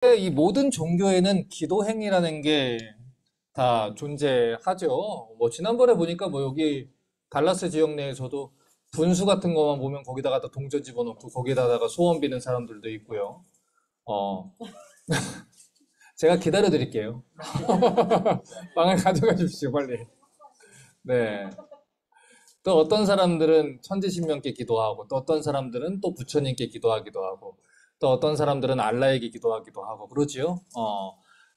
이 모든 종교에는 기도 행위라는 게 다 존재하죠. 뭐 지난번에 보니까 뭐 여기 달라스 지역 내에서도 분수 같은 거만 보면 거기다가 다 동전 집어넣고 거기다가 소원 비는 사람들도 있고요. 어, 제가 기다려 드릴게요. 빵을 가져가 주십시오, 빨리. 네. 또 어떤 사람들은 천지신명께 기도하고, 또 어떤 사람들은 또 부처님께 기도하기도 하고, 또 어떤 사람들은 알라에게 기도하기도 하고, 그러지요?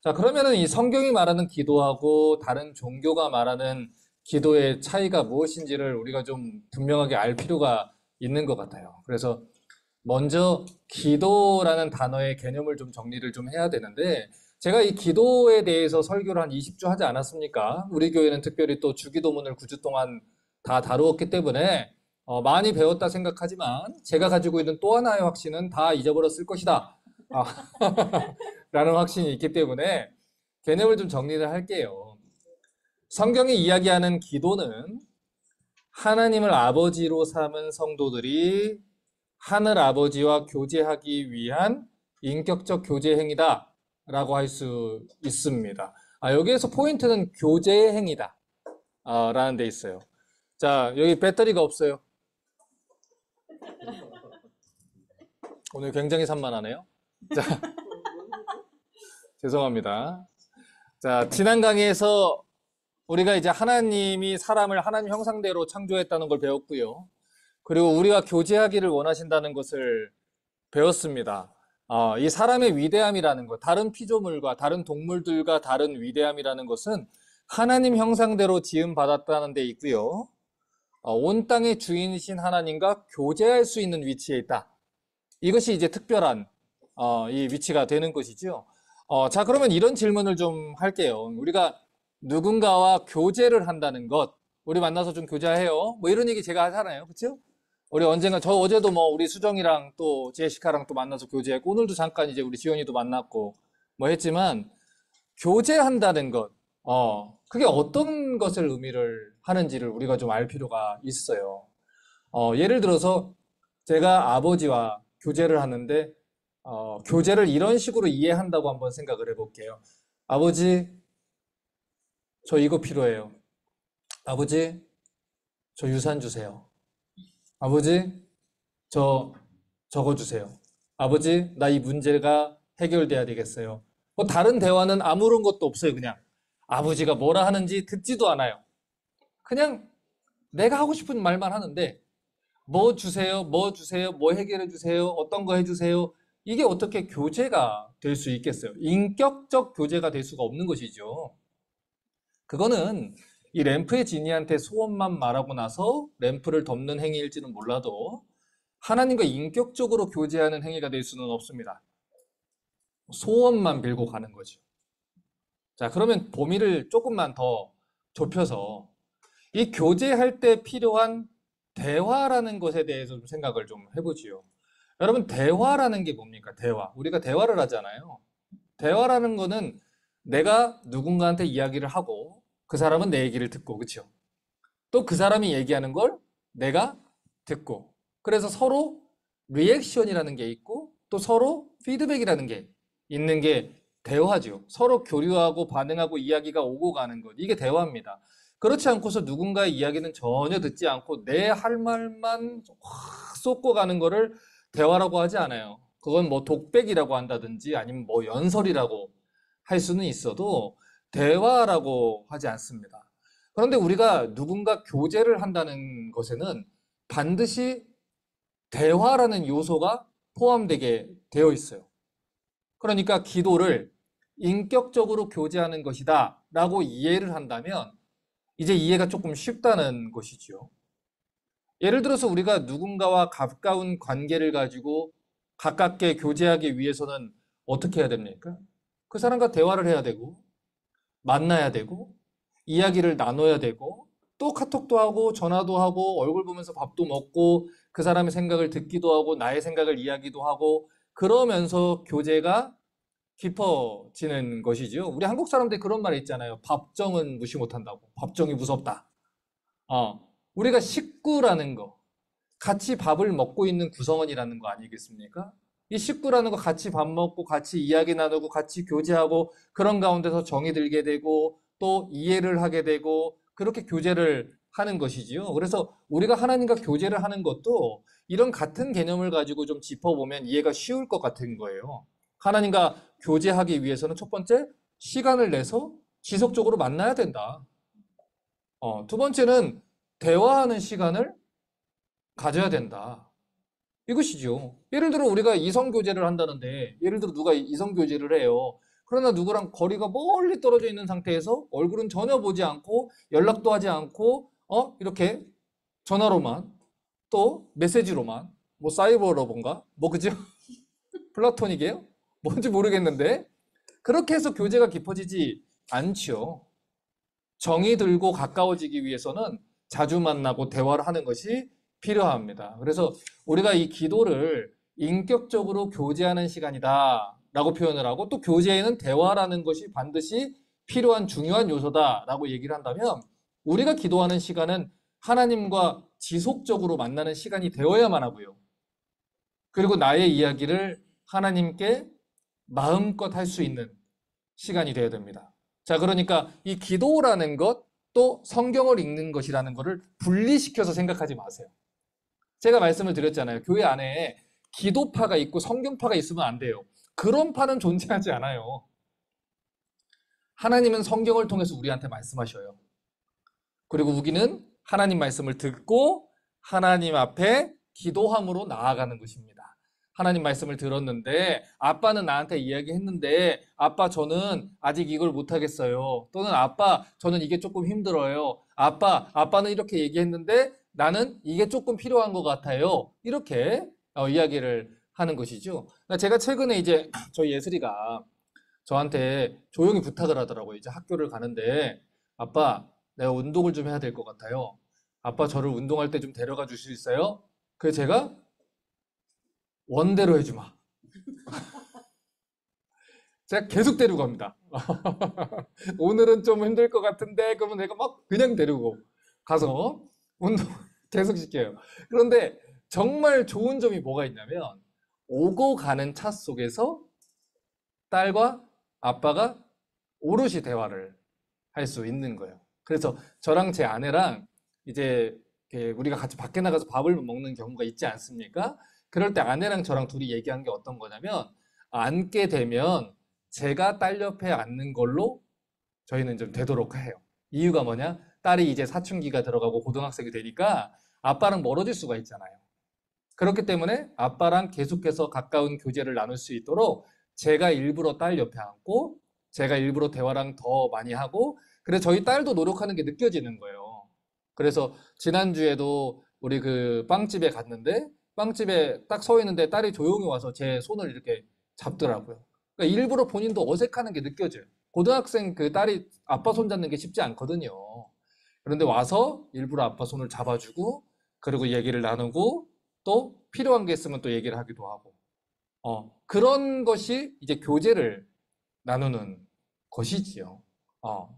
자, 그러면은 이 성경이 말하는 기도하고 다른 종교가 말하는 기도의 차이가 무엇인지를 우리가 좀 분명하게 알 필요가 있는 것 같아요. 그래서 먼저 기도라는 단어의 개념을 좀 정리를 좀 해야 되는데, 제가 이 기도에 대해서 설교를 한 20주 하지 않았습니까? 우리 교회는 특별히 또 주기도문을 9주 동안 다 다루었기 때문에 많이 배웠다 생각하지만 제가 가지고 있는 또 하나의 확신은 다 잊어버렸을 것이다. 아, 라는 확신이 있기 때문에 개념을 좀 정리를 할게요. 성경이 이야기하는 기도는 하나님을 아버지로 삼은 성도들이 하늘 아버지와 교제하기 위한 인격적 교제 행위다 라고 할 수 있습니다. 여기에서 포인트는 교제 행위다 라는 데 있어요. 자, 여기 배터리가 없어요. 오늘 굉장히 산만하네요. 자, 죄송합니다. 자, 지난 강의에서 우리가 이제 하나님이 사람을 하나님 형상대로 창조했다는 걸 배웠고요. 그리고 우리가 교제하기를 원하신다는 것을 배웠습니다. 이 사람의 위대함이라는 것, 다른 피조물과 다른 동물들과 다른 위대함이라는 것은 하나님 형상대로 지음받았다는 데 있고요. 온 땅의 주인이신 하나님과 교제할 수 있는 위치에 있다. 이것이 이제 특별한 이 위치가 되는 것이죠. 자, 그러면 이런 질문을 좀 할게요. 우리가 누군가와 교제를 한다는 것, 우리 만나서 좀 교제해요. 뭐 이런 얘기 제가 하잖아요. 그렇죠? 우리 언젠가 저 어제도 뭐 우리 수정이랑 또 제시카랑 또 만나서 교제했고 오늘도 잠깐 이제 우리 지연이도 만났고 뭐 했지만 교제한다는 것, 그게 어떤 것을 의미를 하는지를 우리가 좀 알 필요가 있어요. 예를 들어서 제가 아버지와 교제를 하는데, 교제를 이런 식으로 이해한다고 한번 생각을 해볼게요. 아버지, 저 이거 필요해요. 아버지, 저 유산 주세요. 아버지, 저 적어 주세요. 아버지, 나 이 문제가 해결돼야 되겠어요. 뭐 다른 대화는 아무런 것도 없어요, 그냥. 아버지가 뭐라 하는지 듣지도 않아요. 그냥 내가 하고 싶은 말만 하는데, 뭐 주세요, 뭐 주세요, 뭐 해결해 주세요, 어떤 거 해주세요. 이게 어떻게 교제가 될 수 있겠어요? 인격적 교제가 될 수가 없는 것이죠. 그거는 이 램프의 지니한테 소원만 말하고 나서 램프를 덮는 행위일지는 몰라도 하나님과 인격적으로 교제하는 행위가 될 수는 없습니다. 소원만 빌고 가는 거죠. 자, 그러면 범위를 조금만 더 좁혀서 이 교제할 때 필요한 대화라는 것에 대해서 좀 생각을 좀 해보지요. 여러분, 대화라는 게 뭡니까? 대화. 우리가 대화를 하잖아요. 대화라는 거는 내가 누군가한테 이야기를 하고 그 사람은 내 얘기를 듣고, 그렇죠? 또 그 사람이 얘기하는 걸 내가 듣고. 그래서 서로 리액션이라는 게 있고 또 서로 피드백이라는 게 있는 게 대화죠. 서로 교류하고 반응하고 이야기가 오고 가는 것. 이게 대화입니다. 그렇지 않고서 누군가의 이야기는 전혀 듣지 않고 내 할 말만 확 쏟고 가는 거를 대화라고 하지 않아요. 그건 뭐 독백이라고 한다든지 아니면 뭐 연설이라고 할 수는 있어도 대화라고 하지 않습니다. 그런데 우리가 누군가 교제를 한다는 것에는 반드시 대화라는 요소가 포함되게 되어 있어요. 그러니까 기도를 인격적으로 교제하는 것이다 라고 이해를 한다면 이제 이해가 조금 쉽다는 것이죠. 예를 들어서 우리가 누군가와 가까운 관계를 가지고 가깝게 교제하기 위해서는 어떻게 해야 됩니까? 그 사람과 대화를 해야 되고 만나야 되고 이야기를 나눠야 되고 또 카톡도 하고 전화도 하고 얼굴 보면서 밥도 먹고 그 사람의 생각을 듣기도 하고 나의 생각을 이야기도 하고 그러면서 교제가 깊어지는 것이지요. 우리 한국 사람들이 그런 말이 있잖아요. 밥정은 무시 못한다고. 밥정이 무섭다. 우리가 식구라는 거, 같이 밥을 먹고 있는 구성원이라는 거 아니겠습니까? 이 식구라는 거 같이 밥 먹고 같이 이야기 나누고 같이 교제하고 그런 가운데서 정이 들게 되고 또 이해를 하게 되고 그렇게 교제를 하는 것이지요. 그래서 우리가 하나님과 교제를 하는 것도 이런 같은 개념을 가지고 좀 짚어보면 이해가 쉬울 것 같은 거예요. 하나님과 교제하기 위해서는 첫 번째, 시간을 내서 지속적으로 만나야 된다. 두 번째는 대화하는 시간을 가져야 된다. 이것이죠. 예를 들어 우리가 이성교제를 한다는데, 예를 들어 누가 이성교제를 해요. 그러나 누구랑 거리가 멀리 떨어져 있는 상태에서 얼굴은 전혀 보지 않고 연락도 하지 않고 이렇게 전화로만 또 메시지로만 뭐 사이버러본가? 뭐 그죠? 플라토닉이에요? 뭔지 모르겠는데 그렇게 해서 교제가 깊어지지 않죠. 정이 들고 가까워지기 위해서는 자주 만나고 대화를 하는 것이 필요합니다. 그래서 우리가 이 기도를 인격적으로 교제하는 시간이다 라고 표현을 하고 또 교제에는 대화라는 것이 반드시 필요한 중요한 요소다 라고 얘기를 한다면 우리가 기도하는 시간은 하나님과 지속적으로 만나는 시간이 되어야만 하고요. 그리고 나의 이야기를 하나님께 마음껏 할 수 있는 시간이 되어야 됩니다. 자, 그러니까 이 기도라는 것, 또 성경을 읽는 것이라는 것을 분리시켜서 생각하지 마세요. 제가 말씀을 드렸잖아요. 교회 안에 기도파가 있고 성경파가 있으면 안 돼요. 그런 파는 존재하지 않아요. 하나님은 성경을 통해서 우리한테 말씀하셔요. 그리고 우리는 하나님 말씀을 듣고 하나님 앞에 기도함으로 나아가는 것입니다. 하나님 말씀을 들었는데 아빠는 나한테 이야기했는데 아빠 저는 아직 이걸 못하겠어요. 또는 아빠 저는 이게 조금 힘들어요. 아빠는 이렇게 얘기했는데 나는 이게 조금 필요한 것 같아요. 이렇게 이야기를 하는 것이죠. 제가 최근에 이제 저희 예슬이가 저한테 조용히 부탁을 하더라고요. 이제 학교를 가는데 아빠 내가 운동을 좀 해야 될 것 같아요. 아빠 저를 운동할 때 좀 데려가 줄 수 있어요? 그래서 제가 원대로 해주마. 제가 계속 데리고 갑니다. 오늘은 좀 힘들 것 같은데 그러면 내가 막 그냥 데리고 가서 운동 계속 시켜요. 그런데 정말 좋은 점이 뭐가 있냐면 오고 가는 차 속에서 딸과 아빠가 오롯이 대화를 할 수 있는 거예요. 그래서 저랑 제 아내랑 이제 우리가 같이 밖에 나가서 밥을 먹는 경우가 있지 않습니까? 그럴 때 아내랑 저랑 둘이 얘기한 게 어떤 거냐면 앉게 되면 제가 딸 옆에 앉는 걸로 저희는 좀 되도록 해요. 이유가 뭐냐? 딸이 이제 사춘기가 들어가고 고등학생이 되니까 아빠랑 멀어질 수가 있잖아요. 그렇기 때문에 아빠랑 계속해서 가까운 교제를 나눌 수 있도록 제가 일부러 딸 옆에 앉고 제가 일부러 대화랑 더 많이 하고 그래서 저희 딸도 노력하는 게 느껴지는 거예요. 그래서 지난주에도 우리 그 빵집에 갔는데 빵집에 딱 서 있는데 딸이 조용히 와서 제 손을 이렇게 잡더라고요. 그러니까 일부러 본인도 어색하는 게 느껴져요. 고등학생 그 딸이 아빠 손 잡는 게 쉽지 않거든요. 그런데 와서 일부러 아빠 손을 잡아주고 그리고 얘기를 나누고 또 필요한 게 있으면 또 얘기를 하기도 하고 그런 것이 이제 교제를 나누는 것이지요.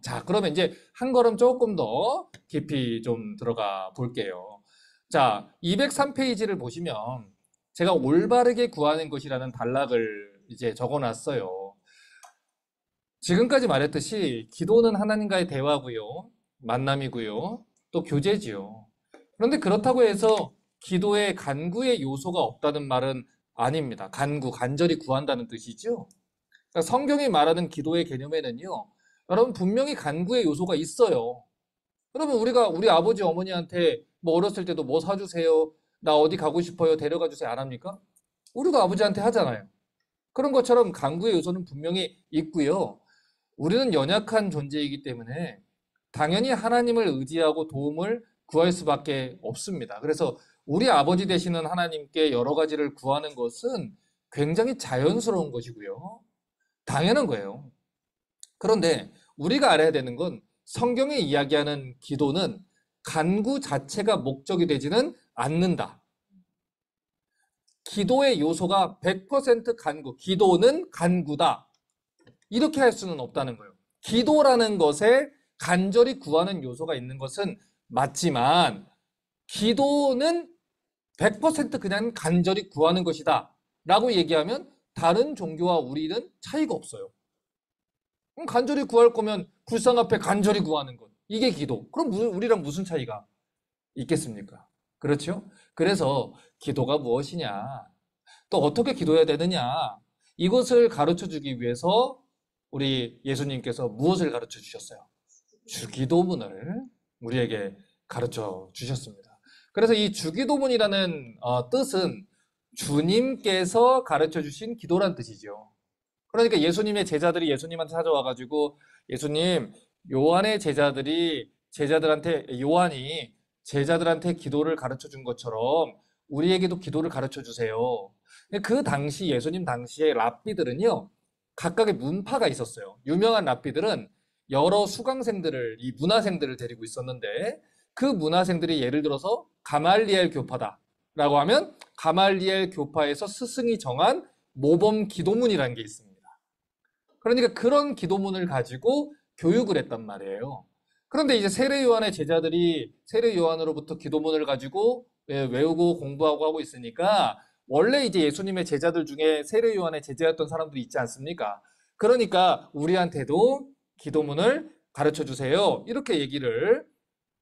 자, 그러면 이제 한 걸음 조금 더 깊이 좀 들어가 볼게요. 자, 203페이지를 보시면 제가 올바르게 구하는 것이라는 단락을 이제 적어 놨어요. 지금까지 말했듯이 기도는 하나님과의 대화고요. 만남이고요. 또 교제지요. 그런데 그렇다고 해서 기도에 간구의 요소가 없다는 말은 아닙니다. 간절히 구한다는 뜻이죠. 그러니까 성경이 말하는 기도의 개념에는요. 여러분 분명히 간구의 요소가 있어요. 그러면 우리가 우리 아버지 어머니한테 뭐 어렸을 때도 뭐 사주세요. 나 어디 가고 싶어요. 데려가 주세요. 안 합니까? 우리도 아버지한테 하잖아요. 그런 것처럼 간구의 요소는 분명히 있고요. 우리는 연약한 존재이기 때문에 당연히 하나님을 의지하고 도움을 구할 수밖에 없습니다. 그래서 우리 아버지 되시는 하나님께 여러 가지를 구하는 것은 굉장히 자연스러운 것이고요. 당연한 거예요. 그런데 우리가 알아야 되는 건 성경이 이야기하는 기도는 간구 자체가 목적이 되지는 않는다. 기도의 요소가 100% 간구, 기도는 간구다. 이렇게 할 수는 없다는 거예요. 기도라는 것에 간절히 구하는 요소가 있는 것은 맞지만 기도는 100% 그냥 간절히 구하는 것이다. 라고 얘기하면 다른 종교와 우리는 차이가 없어요. 그럼 간절히 구할 거면 불상 앞에 간절히 구하는 것. 이게 기도. 그럼 우리랑 무슨 차이가 있겠습니까? 그렇죠? 그래서 기도가 무엇이냐? 또 어떻게 기도해야 되느냐? 이것을 가르쳐 주기 위해서 우리 예수님께서 무엇을 가르쳐 주셨어요? 주기도문을 우리에게 가르쳐 주셨습니다. 그래서 이 주기도문이라는 뜻은 주님께서 가르쳐 주신 기도란 뜻이죠. 그러니까 예수님의 제자들이 예수님한테 찾아와가지고 예수님, 요한이 제자들한테 기도를 가르쳐 준 것처럼 우리에게도 기도를 가르쳐 주세요. 그 당시 예수님 당시에 랍비들은요, 각각의 문파가 있었어요. 유명한 랍비들은 여러 수강생들을, 이 문화생들을 데리고 있었는데 그 문화생들이 예를 들어서 가말리엘 교파다라고 하면 가말리엘 교파에서 스승이 정한 모범 기도문이라는 게 있습니다. 그러니까 그런 기도문을 가지고 교육을 했단 말이에요. 그런데 이제 세례 요한의 제자들이 세례 요한으로부터 기도문을 가지고 외우고 공부하고 하고 있으니까 원래 이제 예수님의 제자들 중에 세례 요한의 제자였던 사람들이 있지 않습니까? 그러니까 우리한테도 기도문을 가르쳐 주세요. 이렇게 얘기를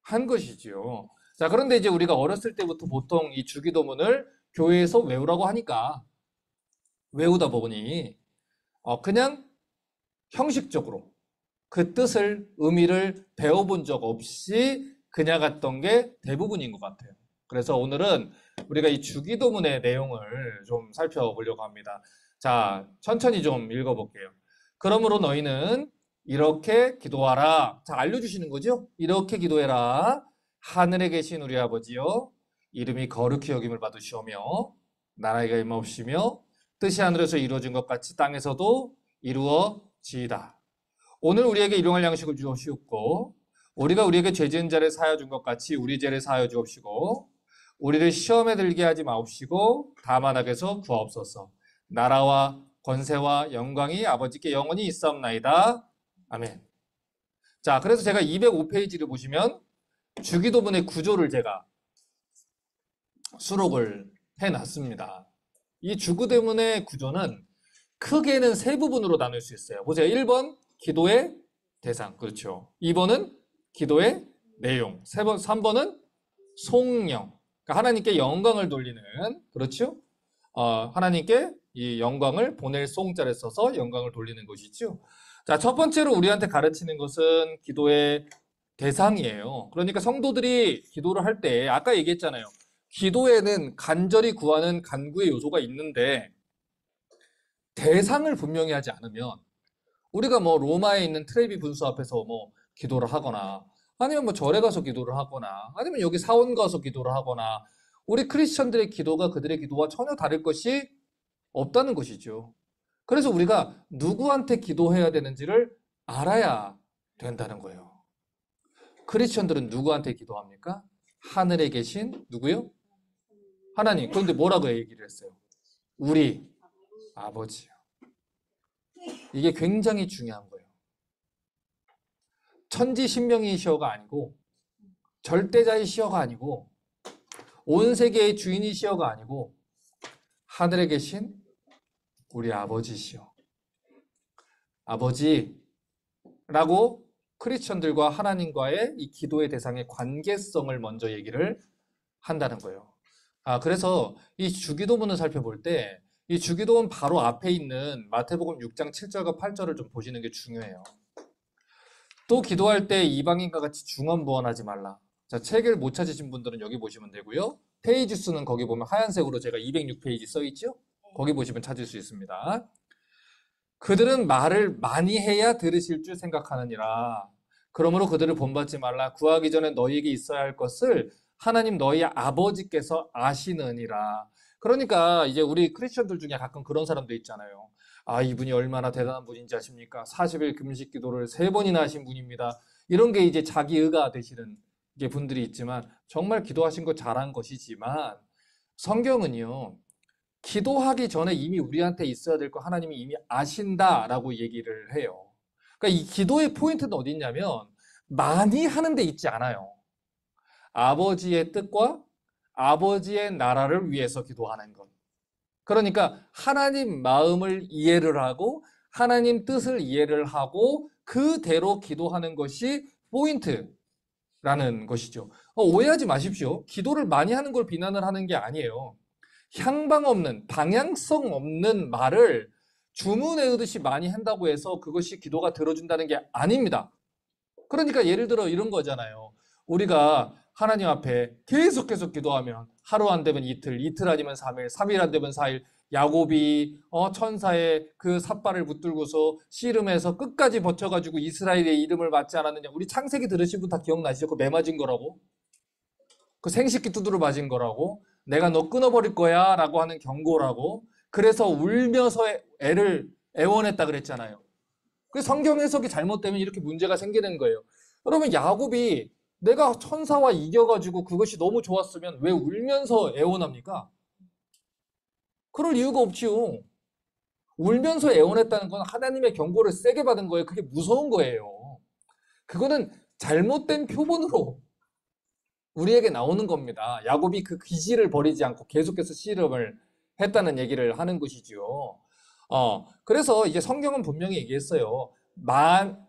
한 것이지요. 자, 그런데 이제 우리가 어렸을 때부터 보통 이 주기도문을 교회에서 외우라고 하니까 외우다 보니 그냥 형식적으로 그 뜻을, 의미를 배워본 적 없이 그냥 갔던 게 대부분인 것 같아요. 그래서 오늘은 우리가 이 주기도문의 내용을 좀 살펴보려고 합니다. 자, 천천히 좀 읽어볼게요. 그러므로 너희는 이렇게 기도하라. 자, 알려주시는 거죠? 이렇게 기도해라. 하늘에 계신 우리 아버지여, 이름이 거룩히 여김을 받으시오며 나라가 임하옵시며 뜻이 하늘에서 이루어진 것 같이 땅에서도 이루어지이다. 오늘 우리에게 일용할 양식을 주옵시고 우리가 우리에게 죄 지은 자를 사하여 준 것 같이 우리 죄를 사하여 주옵시고 우리를 시험에 들게 하지 마옵시고 다만 악에서 구하옵소서. 나라와 권세와 영광이 아버지께 영원히 있사옵나이다. 아멘. 자, 그래서 제가 205페이지를 보시면 주기도문의 구조를 제가 수록을 해놨습니다. 이 주기도문의 구조는 크게는 세 부분으로 나눌 수 있어요. 보세요. 1번 기도의 대상, 그렇죠. 2번은 기도의 내용, 3번은 송영, 그러니까 하나님께 영광을 돌리는, 그렇죠. 하나님께 이 영광을 보낼 송자를 써서 영광을 돌리는 것이죠. 자, 첫 번째로 우리한테 가르치는 것은 기도의 대상이에요. 그러니까 성도들이 기도를 할 때 아까 얘기했잖아요. 기도에는 간절히 구하는 간구의 요소가 있는데 대상을 분명히 하지 않으면 우리가 뭐 로마에 있는 트레비 분수 앞에서 뭐 기도를 하거나 아니면 뭐 절에 가서 기도를 하거나 아니면 여기 사원 가서 기도를 하거나 우리 크리스천들의 기도가 그들의 기도와 전혀 다를 것이 없다는 것이죠. 그래서 우리가 누구한테 기도해야 되는지를 알아야 된다는 거예요. 크리스천들은 누구한테 기도합니까? 하늘에 계신 누구요? 하나님. 그런데 뭐라고 얘기를 했어요? 우리 아버지요. 이게 굉장히 중요한 거예요. 천지신명이시여가 아니고 절대자이시여가 아니고 온 세계의 주인이시여가 아니고 하늘에 계신 우리 아버지시여. 아버지라고 크리스천들과 하나님과의 이 기도의 대상의 관계성을 먼저 얘기를 한다는 거예요. 그래서 이 주기도문을 살펴볼 때 이 주기도문 바로 앞에 있는 마태복음 6장 7절과 8절을 좀 보시는 게 중요해요. 또 기도할 때 이방인과 같이 중언부언하지 말라. 자, 책을 못 찾으신 분들은 여기 보시면 되고요. 페이지 수는 거기 보면 하얀색으로 제가 206페이지 써 있죠? 거기 보시면 찾을 수 있습니다. 그들은 말을 많이 해야 들으실 줄 생각하느니라. 그러므로 그들을 본받지 말라. 구하기 전에 너희에게 있어야 할 것을 하나님 너희 아버지께서 아시느니라. 그러니까 이제 우리 크리스천들 중에 가끔 그런 사람도 있잖아요. 이분이 얼마나 대단한 분인지 아십니까? 40일 금식 기도를 3번이나 하신 분입니다. 이런 게 이제 자기 의가 되시는 분들이 있지만 정말 기도하신 거 잘한 것이지만 성경은요. 기도하기 전에 이미 우리한테 있어야 될 거 하나님이 이미 아신다라고 얘기를 해요. 그러니까 이 기도의 포인트는 어디 있냐면 많이 하는 데 있지 않아요. 아버지의 뜻과 아버지의 나라를 위해서 기도하는 것. 그러니까 하나님 마음을 이해를 하고 하나님 뜻을 이해를 하고 그대로 기도하는 것이 포인트라는 것이죠. 오해하지 마십시오. 기도를 많이 하는 걸 비난을 하는 게 아니에요. 향방 없는, 방향성 없는 말을 주문 외우듯이 많이 한다고 해서 그것이 기도가 들어준다는 게 아닙니다. 그러니까 예를 들어 이런 거잖아요. 우리가 하나님 앞에 계속 기도하면 하루 안 되면 이틀, 이틀 아니면 3일, 3일 안 되면 4일, 야곱이 천사의 그 삿발을 붙들고서 씨름해서 끝까지 버텨가지고 이스라엘의 이름을 받지 않았느냐. 우리 창세기 들으신 분 다 기억나시죠? 그 매 맞은 거라고? 그 생식기 두드러 맞은 거라고? 내가 너 끊어버릴 거야 라고 하는 경고라고? 그래서 울면서 애를 애원했다 그랬잖아요. 그 성경 해석이 잘못되면 이렇게 문제가 생기는 거예요. 여러분, 야곱이 내가 천사와 이겨가지고 그것이 너무 좋았으면 왜 울면서 애원합니까? 그럴 이유가 없지요. 울면서 애원했다는 건 하나님의 경고를 세게 받은 거예요. 그게 무서운 거예요. 그거는 잘못된 표본으로 우리에게 나오는 겁니다. 야곱이 그 기질을 버리지 않고 계속해서 씨름을 했다는 얘기를 하는 것이죠. 그래서 이제 성경은 분명히 얘기했어요.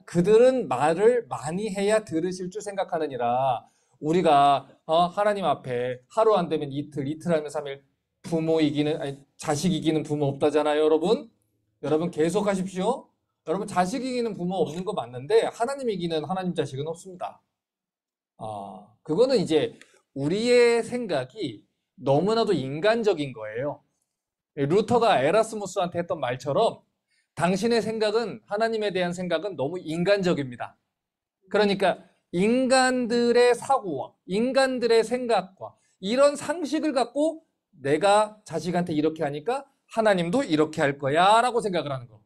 그들은 말을 많이 해야 들으실 줄 생각하느니라. 우리가 하나님 앞에 하루 안 되면 이틀, 이틀 하면 3일, 자식 이기는 부모 없다잖아요, 여러분. 여러분 계속 하십시오. 여러분 자식 이기는 부모 없는 거 맞는데 하나님 이기는 하나님 자식은 없습니다. 그거는 이제 우리의 생각이 너무나도 인간적인 거예요. 루터가 에라스무스한테 했던 말처럼 당신의 생각은, 하나님에 대한 생각은 너무 인간적입니다. 그러니까 인간들의 사고와 인간들의 생각과 이런 상식을 갖고 내가 자식한테 이렇게 하니까 하나님도 이렇게 할 거야 라고 생각을 하는 거.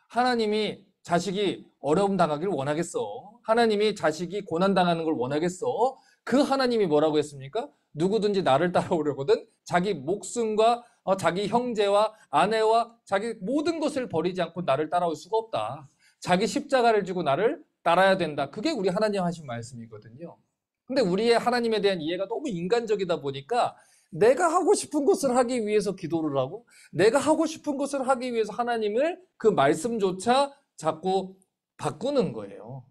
하나님이 자식이 어려움 당하기를 원하겠어? 하나님이 자식이 고난 당하는 걸 원하겠어? 그 하나님이 뭐라고 했습니까? 누구든지 나를 따라오려거든 자기 목숨과 자기 형제와 아내와 자기 모든 것을 버리지 않고 나를 따라올 수가 없다. 자기 십자가를 지고 나를 따라야 된다. 그게 우리 하나님 하신 말씀이거든요. 근데 우리의 하나님에 대한 이해가 너무 인간적이다 보니까 내가 하고 싶은 것을 하기 위해서 기도를 하고 내가 하고 싶은 것을 하기 위해서 하나님을 그 말씀조차 자꾸 바꾸는 거예요.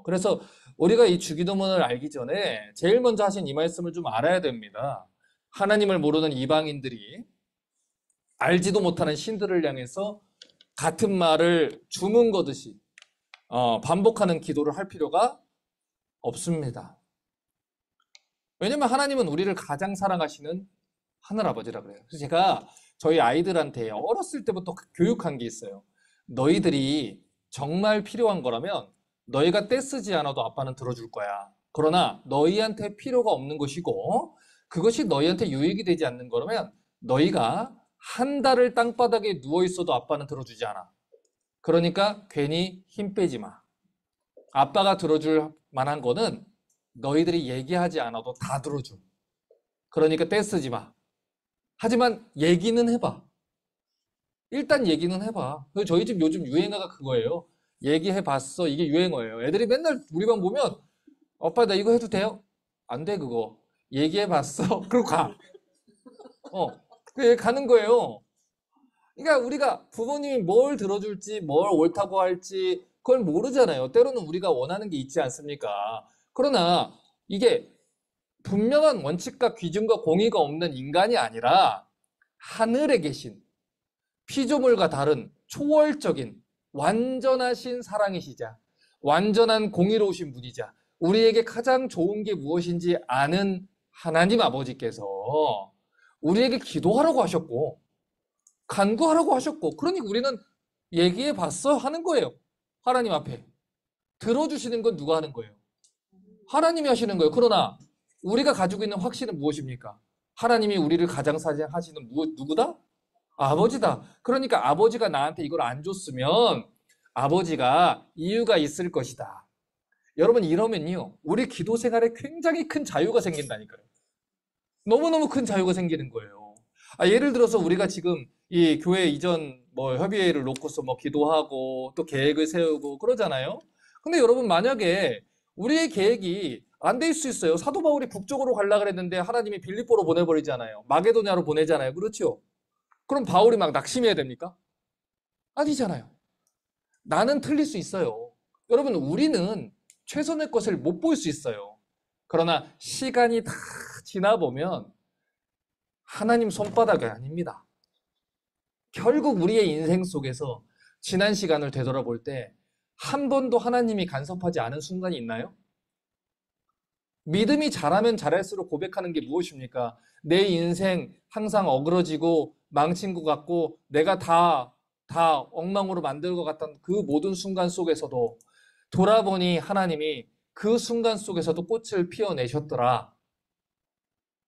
그래서 우리가 이 주기도문을 알기 전에 제일 먼저 하신 이 말씀을 좀 알아야 됩니다. 하나님을 모르는 이방인들이 알지도 못하는 신들을 향해서 같은 말을 주문 거듯이 반복하는 기도를 할 필요가 없습니다. 왜냐면 하나님은 우리를 가장 사랑하시는 하늘아버지라 그래요. 그래서 제가 저희 아이들한테 어렸을 때부터 교육한 게 있어요. 너희들이 정말 필요한 거라면 너희가 떼쓰지 않아도 아빠는 들어줄 거야. 그러나 너희한테 필요가 없는 것이고 그것이 너희한테 유익이 되지 않는 거라면 너희가 한 달을 땅바닥에 누워 있어도 아빠는 들어주지 않아. 그러니까 괜히 힘 빼지 마. 아빠가 들어줄 만한 거는 너희들이 얘기하지 않아도 다 들어줘. 그러니까 떼쓰지 마. 하지만 얘기는 해봐. 일단 얘기는 해봐. 저희 집 요즘 유행어가 그거예요. 얘기해봤어. 이게 유행어예요. 애들이 맨날 우리 방 보면 오빠 나 이거 해도 돼요? 안 돼 그거. 얘기해봤어. 그리고 가. 가는 거예요. 그러니까 우리가 부모님이 뭘 들어줄지 뭘 옳다고 할지 그걸 모르잖아요. 때로는 우리가 원하는 게 있지 않습니까? 그러나 이게 분명한 원칙과 기준과 공의가 없는 인간이 아니라 하늘에 계신 피조물과 다른 초월적인 완전하신 사랑이시자 완전한 공의로우신 분이자 우리에게 가장 좋은 게 무엇인지 아는 하나님 아버지께서 우리에게 기도하라고 하셨고 간구하라고 하셨고 그러니 우리는 얘기해 봤어 하는 거예요. 하나님 앞에 들어주시는 건 누가 하는 거예요? 하나님이 하시는 거예요. 그러나 우리가 가지고 있는 확신은 무엇입니까? 하나님이 우리를 가장 사랑하시는 누구다? 아버지다. 그러니까 아버지가 나한테 이걸 안 줬으면 아버지가 이유가 있을 것이다. 여러분 이러면요 우리 기도 생활에 굉장히 큰 자유가 생긴다니까요. 너무너무 큰 자유가 생기는 거예요. 예를 들어서 우리가 지금 이 교회 이전 협의회를 놓고서 기도하고 또 계획을 세우고 그러잖아요. 근데 여러분 만약에 우리의 계획이 안 될 수 있어요. 사도 바울이 북쪽으로 가려고 그랬는데 하나님이 빌립보로 보내버리잖아요. 마게도냐로 보내잖아요. 그렇죠? 그럼 바울이 막 낙심해야 됩니까? 아니잖아요. 나는 틀릴 수 있어요. 여러분, 우리는 최선의 것을 못 볼 수 있어요. 그러나 시간이 다 지나보면 하나님 손바닥이 아닙니다. 결국 우리의 인생 속에서 지난 시간을 되돌아볼 때 한 번도 하나님이 간섭하지 않은 순간이 있나요? 믿음이 자라면 자랄수록 고백하는 게 무엇입니까? 내 인생 항상 어그러지고 망친 것 같고 내가 다 엉망으로 만들 것 같던 그 모든 순간 속에서도 돌아보니 하나님이 그 순간 속에서도 꽃을 피워내셨더라.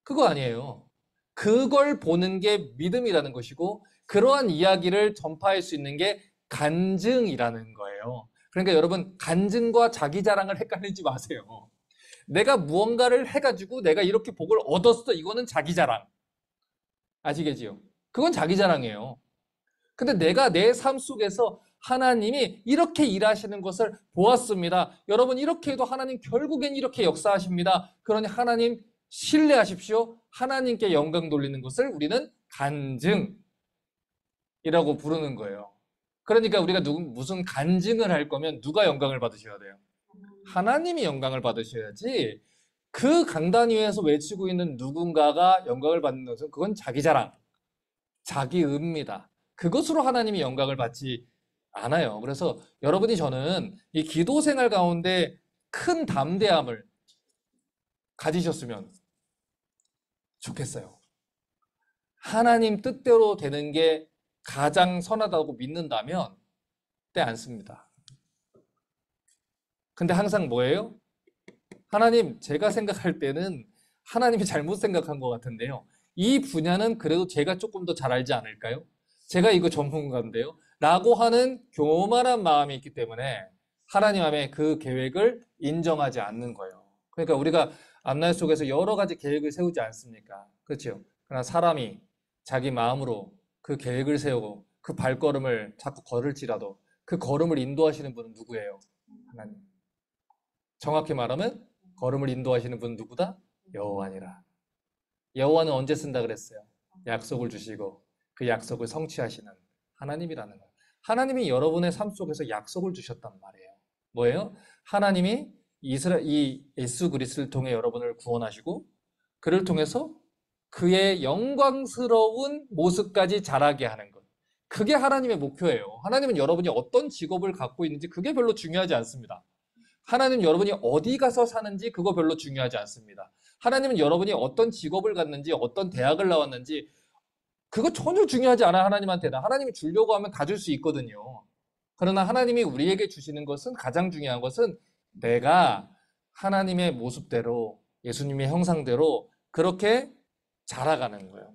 그거 아니에요. 그걸 보는 게 믿음이라는 것이고 그러한 이야기를 전파할 수 있는 게 간증이라는 거예요. 그러니까 여러분, 간증과 자기 자랑을 헷갈리지 마세요. 내가 무언가를 해가지고 내가 이렇게 복을 얻었어. 이거는 자기 자랑. 아시겠지요? 그건 자기 자랑이에요. 근데 내가 내 삶 속에서 하나님이 이렇게 일하시는 것을 보았습니다. 여러분, 이렇게 해도 하나님 결국엔 이렇게 역사하십니다. 그러니 하나님 신뢰하십시오. 하나님께 영광 돌리는 것을 우리는 간증이라고 부르는 거예요. 그러니까 우리가 무슨 간증을 할 거면 누가 영광을 받으셔야 돼요? 하나님이 영광을 받으셔야지. 그 강단 위에서 외치고 있는 누군가가 영광을 받는 것은 그건 자기 자랑, 자기 의입니다. 그것으로 하나님이 영광을 받지 않아요. 그래서 여러분이 저는 이 기도 생활 가운데 큰 담대함을 가지셨으면 좋겠어요. 하나님 뜻대로 되는 게 가장 선하다고 믿는다면 때 안 씁니다. 근데 항상 뭐예요? 하나님, 제가 생각할 때는 하나님이 잘못 생각한 것 같은데요. 이 분야는 그래도 제가 조금 더 잘 알지 않을까요? 제가 이거 전문가인데요. 라고 하는 교만한 마음이 있기 때문에 하나님 앞에 그 계획을 인정하지 않는 거예요. 그러니까 우리가 앞날 속에서 여러 가지 계획을 세우지 않습니까? 그렇죠? 그러나 사람이 자기 마음으로 그 계획을 세우고 그 발걸음을 자꾸 걸을지라도 그 걸음을 인도하시는 분은 누구예요? 하나님. 정확히 말하면 걸음을 인도하시는 분은 누구다? 여호와니라. 여호와는 언제 쓴다 그랬어요? 약속을 주시고 그 약속을 성취하시는 하나님이라는 거예요. 하나님이 여러분의 삶 속에서 약속을 주셨단 말이에요. 뭐예요? 하나님이 이 예수 그리스도를 통해 여러분을 구원하시고 그를 통해서 그의 영광스러운 모습까지 자라게 하는 것. 그게 하나님의 목표예요. 하나님은 여러분이 어떤 직업을 갖고 있는지 그게 별로 중요하지 않습니다. 하나님은 여러분이 어디 가서 사는지 그거 별로 중요하지 않습니다. 하나님은 여러분이 어떤 직업을 갖는지 어떤 대학을 나왔는지 그거 전혀 중요하지 않아요. 하나님한테는. 하나님이 주려고 하면 다 줄 수 있거든요. 그러나 하나님이 우리에게 주시는 것은 가장 중요한 것은 내가 하나님의 모습대로 예수님의 형상대로 그렇게 자라가는 거예요.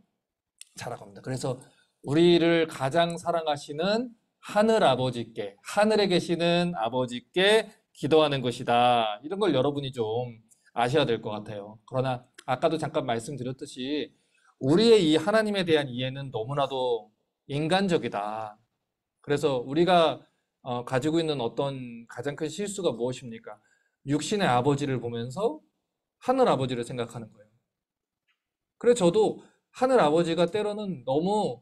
자라갑니다. 그래서 우리를 가장 사랑하시는 하늘 아버지께, 하늘에 계시는 아버지께 기도하는 것이다. 이런 걸 여러분이 좀 아셔야 될 것 같아요. 그러나 아까도 잠깐 말씀드렸듯이 우리의 이 하나님에 대한 이해는 너무나도 인간적이다. 그래서 우리가 가지고 있는 어떤 가장 큰 실수가 무엇입니까? 육신의 아버지를 보면서 하늘 아버지를 생각하는 거예요. 그래서 저도 하늘 아버지가 때로는 너무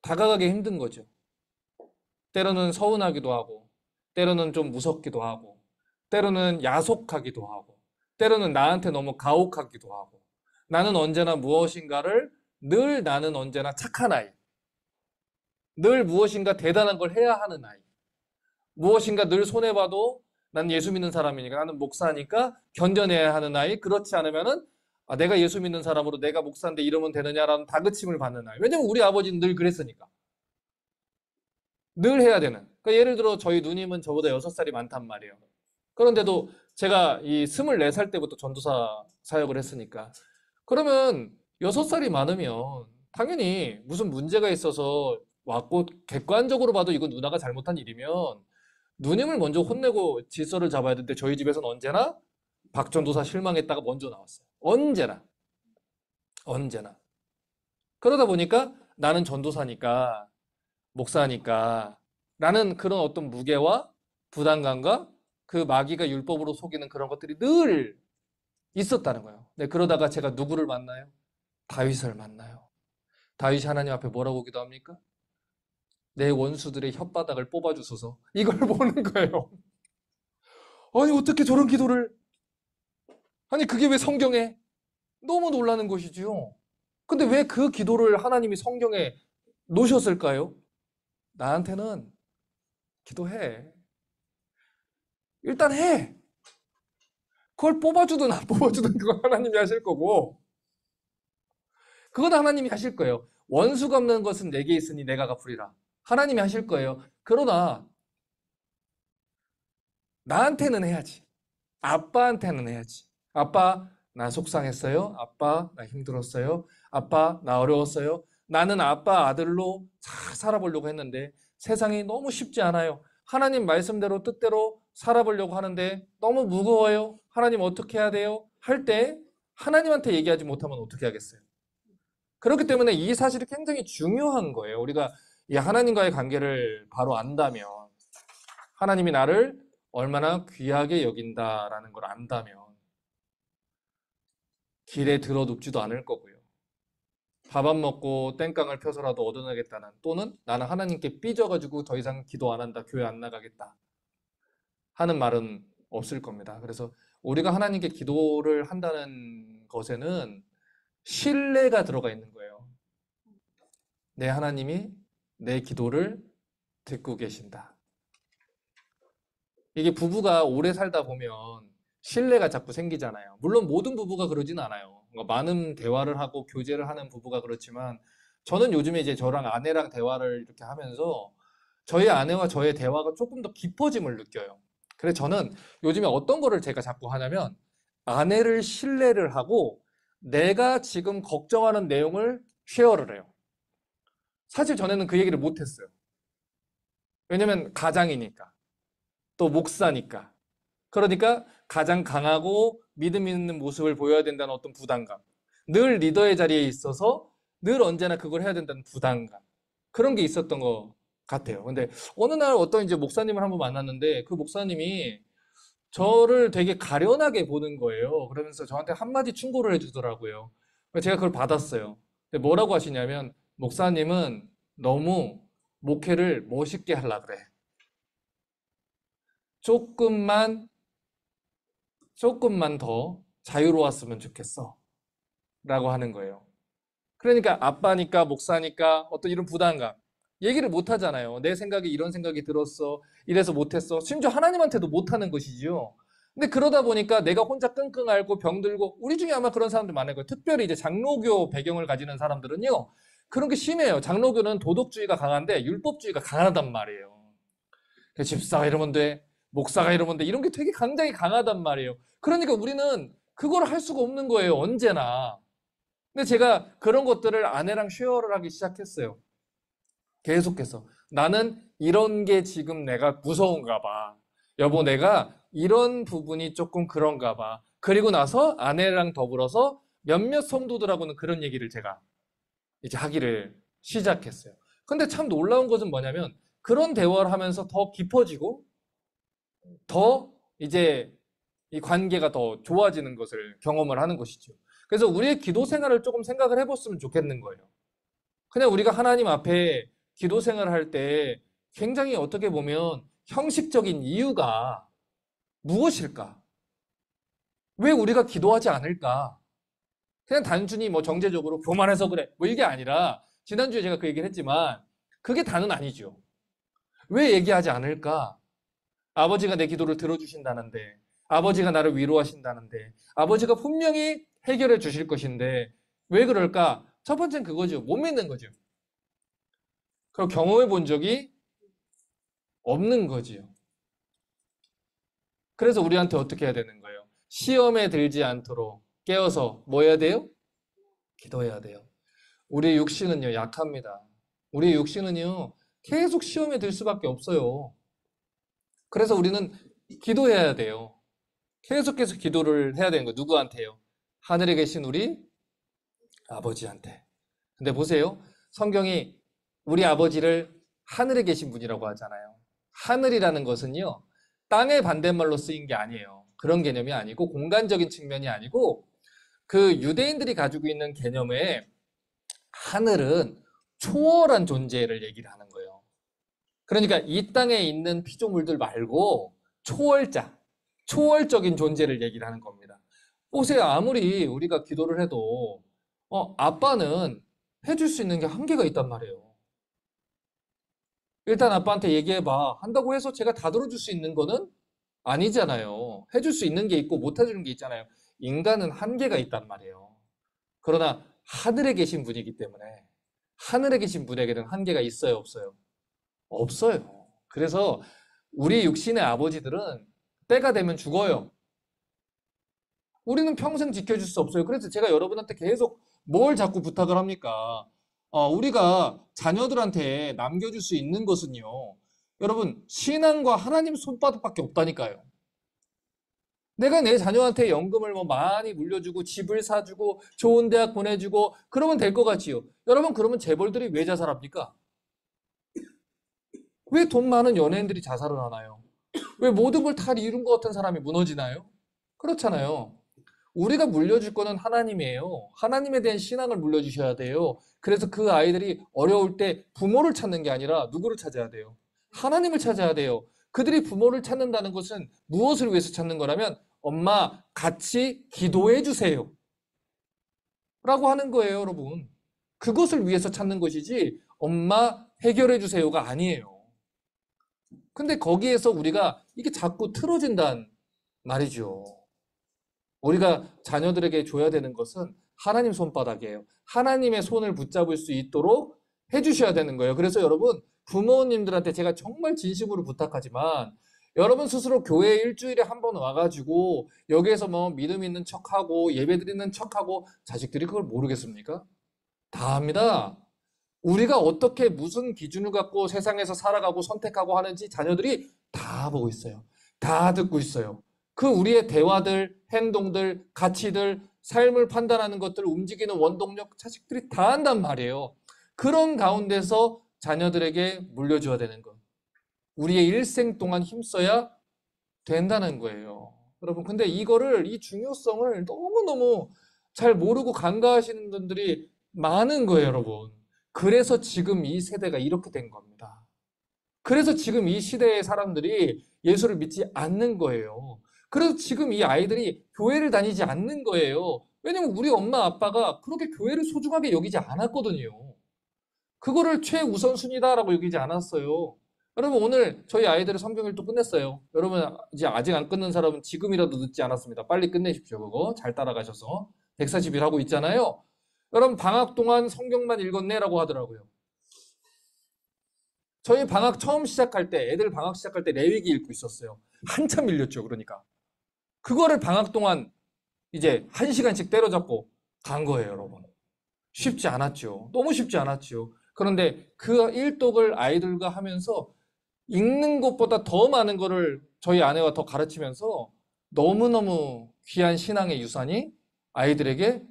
다가가기 힘든 거죠. 때로는 서운하기도 하고, 때로는 좀 무섭기도 하고, 때로는 야속하기도 하고, 때로는 나한테 너무 가혹하기도 하고, 나는 언제나 무엇인가를 늘 나는 언제나 착한 아이, 늘 무엇인가 대단한 걸 해야 하는 아이, 무엇인가 늘 손해봐도 난 예수 믿는 사람이니까 나는 목사니까 견뎌내야 하는 아이, 그렇지 않으면은 내가 예수 믿는 사람으로 내가 목사인데 이러면 되느냐라는 다그침을 받는 아이. 왜냐면 우리 아버지는 늘 그랬으니까. 늘 해야 되는. 그러니까 예를 들어 저희 누님은 저보다 6살이 많단 말이에요. 그런데도 제가 이 24살 때부터 전도사 사역을 했으니까. 그러면 6살이 많으면 당연히 무슨 문제가 있어서 왔고 객관적으로 봐도 이건 누나가 잘못한 일이면 누님을 먼저 혼내고 질서를 잡아야 되는데 저희 집에서는 언제나 박 전도사 실망했다가 먼저 나왔어요. 언제나. 언제나. 그러다 보니까 나는 전도사니까 목사니까 라는 그런 어떤 무게와 부담감과 그 마귀가 율법으로 속이는 그런 것들이 늘 있었다는 거예요. 네, 그러다가 제가 누구를 만나요? 다윗을 만나요. 다윗이 하나님 앞에 뭐라고 기도합니까? 내 원수들의 혓바닥을 뽑아주소서. 이걸 보는 거예요. 아니, 어떻게 저런 기도를. 아니, 그게 왜 성경에. 너무 놀라는 것이지요. 근데 왜 그 기도를 하나님이 성경에 놓으셨을까요? 나한테는 기도해. 일단 해. 그걸 뽑아주든 안 뽑아주든 그건 하나님이 하실 거고, 그건 하나님이 하실 거예요. 원수 갚는 것은 내게 있으니 내가 갚으리라. 하나님이 하실 거예요. 그러나 나한테는 해야지. 아빠한테는 해야지. 아빠, 나 속상했어요. 아빠, 나 힘들었어요. 아빠, 나 어려웠어요. 나는 아빠 아들로 잘 살아보려고 했는데 세상이 너무 쉽지 않아요. 하나님 말씀대로 뜻대로 살아보려고 하는데 너무 무거워요. 하나님 어떻게 해야 돼요? 할 때 하나님한테 얘기하지 못하면 어떻게 하겠어요? 그렇기 때문에 이 사실이 굉장히 중요한 거예요. 우리가 이 하나님과의 관계를 바로 안다면, 하나님이 나를 얼마나 귀하게 여긴다라는 걸 안다면 길에 들어눕지도 않을 거고요. 밥 안 먹고 땡깡을 펴서라도 얻어내겠다는, 또는 나는 하나님께 삐져가지고 더 이상 기도 안 한다, 교회 안 나가겠다 하는 말은 없을 겁니다. 그래서 우리가 하나님께 기도를 한다는 것에는 신뢰가 들어가 있는 거예요. 내 하나님이 내 기도를 듣고 계신다. 이게 부부가 오래 살다 보면 신뢰가 자꾸 생기잖아요. 물론 모든 부부가 그러진 않아요. 그러니까 많은 대화를 하고 교제를 하는 부부가 그렇지만, 저는 요즘에 이제 저랑 아내랑 대화를 이렇게 하면서 저희 아내와 저의 대화가 조금 더 깊어짐을 느껴요. 그래서 저는 요즘에 어떤 거를 제가 자꾸 하냐면, 아내를 신뢰를 하고 내가 지금 걱정하는 내용을 쉐어를 해요. 사실 전에는 그 얘기를 못 했어요. 왜냐면 가장이니까, 또 목사니까. 그러니까 가장 강하고 믿음 있는 모습을 보여야 된다는 어떤 부담감. 늘 리더의 자리에 있어서 늘 언제나 그걸 해야 된다는 부담감. 그런 게 있었던 것 같아요. 근데 어느 날 어떤 이제 목사님을 한번 만났는데, 그 목사님이 저를 되게 가련하게 보는 거예요. 그러면서 저한테 한마디 충고를 해주더라고요. 제가 그걸 받았어요. 근데 뭐라고 하시냐면, 목사님은 너무 목회를 멋있게 하려고 그래. 조금만 더 자유로웠으면 좋겠어. 라고 하는 거예요. 그러니까 아빠니까 목사니까 어떤 이런 부담감. 얘기를 못 하잖아요. 내 생각이 이런 생각이 들었어. 이래서 못했어. 심지어 하나님한테도 못하는 것이지요. 근데 그러다 보니까 내가 혼자 끙끙 앓고 병들고, 우리 중에 아마 그런 사람들 많을 거예요. 특별히 이제 장로교 배경을 가지는 사람들은요, 그런 게 심해요. 장로교는 도덕주의가 강한데 율법주의가 강하단 말이에요. 집사가 이러면 돼, 목사가 이러면 돼, 이런 게 되게 굉장히 강하단 말이에요. 그러니까 우리는 그걸 할 수가 없는 거예요, 언제나. 근데 제가 그런 것들을 아내랑 쉐어를 하기 시작했어요. 계속해서. 나는 이런 게 지금 내가 무서운가 봐. 여보, 내가 이런 부분이 조금 그런가 봐. 그리고 나서 아내랑 더불어서 몇몇 성도들하고는 그런 얘기를 제가 이제 하기를 시작했어요. 근데 참 놀라운 것은 뭐냐면, 그런 대화를 하면서 더 깊어지고 더 이제 이 관계가 더 좋아지는 것을 경험을 하는 것이죠. 그래서 우리의 기도 생활을 조금 생각을 해봤으면 좋겠는 거예요. 그냥 우리가 하나님 앞에 기도 생활을 할 때 굉장히 어떻게 보면 형식적인 이유가 무엇일까? 왜 우리가 기도하지 않을까? 그냥 단순히 뭐 정제적으로 교만해서 그래, 뭐 이게 아니라, 지난주에 제가 그 얘기를 했지만 그게 다는 아니죠. 왜 얘기하지 않을까? 아버지가 내 기도를 들어주신다는데, 아버지가 나를 위로하신다는데, 아버지가 분명히 해결해 주실 것인데 왜 그럴까? 첫 번째는 그거죠. 못 믿는 거죠. 그리고 경험해 본 적이 없는 거지요. 그래서 우리한테 어떻게 해야 되는 거예요? 시험에 들지 않도록 깨어서 뭐 해야 돼요? 기도해야 돼요. 우리 육신은요, 약합니다. 우리 육신은요, 계속 시험에 들 수밖에 없어요. 그래서 우리는 기도해야 돼요. 계속해서 기도를 해야 되는 거예요. 누구한테요? 하늘에 계신 우리 아버지한테. 근데 보세요. 성경이 우리 아버지를 하늘에 계신 분이라고 하잖아요. 하늘이라는 것은요, 땅의 반대말로 쓰인 게 아니에요. 그런 개념이 아니고 공간적인 측면이 아니고 그 유대인들이 가지고 있는 개념에 하늘은 초월한 존재를 얘기를 하는 거예요. 그러니까 이 땅에 있는 피조물들 말고 초월자, 초월적인 존재를 얘기를 하는 겁니다. 보세요. 아무리 우리가 기도를 해도 아빠는 해줄 수 있는 게 한계가 있단 말이에요. 일단 아빠한테 얘기해봐. 한다고 해서 제가 다 들어줄 수 있는 거는 아니잖아요. 해줄 수 있는 게 있고 못 해주는 게 있잖아요. 인간은 한계가 있단 말이에요. 그러나 하늘에 계신 분이기 때문에 하늘에 계신 분에게는 한계가 있어요, 없어요? 없어요. 그래서 우리 육신의 아버지들은 때가 되면 죽어요. 우리는 평생 지켜줄 수 없어요. 그래서 제가 여러분한테 계속 뭘 자꾸 부탁을 합니까? 우리가 자녀들한테 남겨줄 수 있는 것은요. 여러분, 신앙과 하나님 손바닥밖에 없다니까요. 내가 내 자녀한테 연금을 뭐 많이 물려주고 집을 사주고 좋은 대학 보내주고 그러면 될 것 같지요. 여러분, 그러면 재벌들이 왜 자살합니까? 왜 돈 많은 연예인들이 자살을 하나요? 왜 모든 걸 다 이룬 것 같은 사람이 무너지나요? 그렇잖아요. 우리가 물려줄 거는 하나님이에요. 하나님에 대한 신앙을 물려주셔야 돼요. 그래서 그 아이들이 어려울 때 부모를 찾는 게 아니라 누구를 찾아야 돼요? 하나님을 찾아야 돼요. 그들이 부모를 찾는다는 것은 무엇을 위해서 찾는 거라면 엄마 같이 기도해 주세요. 라고 하는 거예요, 여러분. 그것을 위해서 찾는 것이지 엄마 해결해 주세요가 아니에요. 근데 거기에서 우리가 이게 자꾸 틀어진단 말이죠. 우리가 자녀들에게 줘야 되는 것은 하나님 손바닥이에요. 하나님의 손을 붙잡을 수 있도록 해주셔야 되는 거예요. 그래서 여러분, 부모님들한테 제가 정말 진심으로 부탁하지만 여러분 스스로 교회에 일주일에 한 번 와가지고 여기에서 뭐 믿음 있는 척하고 예배 드리는 척하고 자식들이 그걸 모르겠습니까? 다 합니다. 우리가 어떻게 무슨 기준을 갖고 세상에서 살아가고 선택하고 하는지 자녀들이 다 보고 있어요. 다 듣고 있어요. 그 우리의 대화들, 행동들, 가치들, 삶을 판단하는 것들, 움직이는 원동력 자식들이 다 한단 말이에요. 그런 가운데서 자녀들에게 물려줘야 되는 것. 우리의 일생 동안 힘써야 된다는 거예요. 여러분, 근데 이 중요성을 너무너무 잘 모르고 간과하시는 분들이 많은 거예요, 여러분. 그래서 지금 이 세대가 이렇게 된 겁니다. 그래서 지금 이 시대의 사람들이 예수를 믿지 않는 거예요. 그래서 지금 이 아이들이 교회를 다니지 않는 거예요. 왜냐면 우리 엄마 아빠가 그렇게 교회를 소중하게 여기지 않았거든요. 그거를 최우선순위다라고 여기지 않았어요. 여러분, 오늘 저희 아이들의 성경일도 끝냈어요. 여러분, 이제 아직 안 끝낸 사람은 지금이라도 늦지 않았습니다. 빨리 끝내십시오. 그거 잘 따라가셔서 140일 하고 있잖아요. 여러분, 방학 동안 성경만 읽었네라고 하더라고요. 저희 방학 처음 시작할 때, 애들 방학 시작할 때 레위기 읽고 있었어요. 한참 밀렸죠, 그러니까. 그거를 방학 동안 이제 1시간씩 때려잡고 간 거예요, 여러분. 쉽지 않았죠. 너무 쉽지 않았죠. 그런데 그 일독을 아이들과 하면서 읽는 것보다 더 많은 거를 저희 아내와 더 가르치면서 너무너무 귀한 신앙의 유산이 아이들에게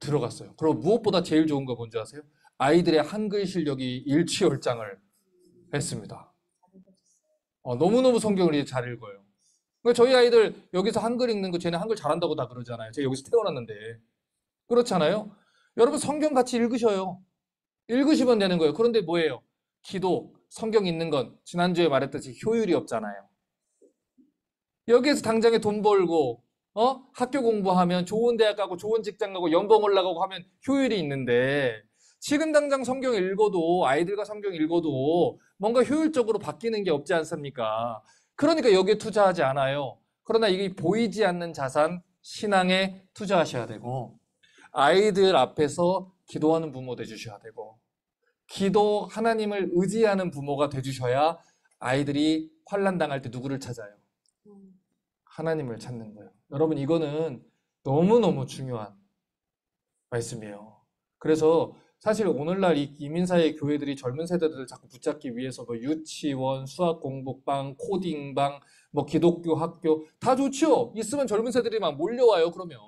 들어갔어요. 그리고 무엇보다 제일 좋은 거 뭔지 아세요? 아이들의 한글 실력이 일취월장을 했습니다. 너무너무 성경을 잘 읽어요. 그러니까 저희 아이들 여기서 한글 읽는 거 쟤네 한글 잘한다고 다 그러잖아요. 제가 여기서 태어났는데. 그렇잖아요. 여러분 성경 같이 읽으셔요. 읽으시면 되는 거예요. 그런데 뭐예요? 기도, 성경 읽는 건 지난주에 말했듯이 효율이 없잖아요. 여기에서 당장에 돈 벌고 학교 공부하면 좋은 대학 가고 좋은 직장 가고 연봉 올라가고 하면 효율이 있는데 지금 당장 성경 읽어도 아이들과 성경 읽어도 뭔가 효율적으로 바뀌는 게 없지 않습니까? 그러니까 여기에 투자하지 않아요. 그러나 이게 보이지 않는 자산, 신앙에 투자하셔야 되고 아이들 앞에서 기도하는 부모 되주셔야 되고 기도 하나님을 의지하는 부모가 되주셔야 아이들이 환난 당할 때 누구를 찾아요? 하나님을 찾는 거예요. 여러분 이거는 너무너무 중요한 말씀이에요. 그래서 사실 오늘날 이 이민사회 교회들이 젊은 세대들을 자꾸 붙잡기 위해서 뭐 유치원, 수학 공부방, 코딩방, 뭐 기독교 학교 다 좋죠. 있으면 젊은 세대들이 막 몰려와요. 그러면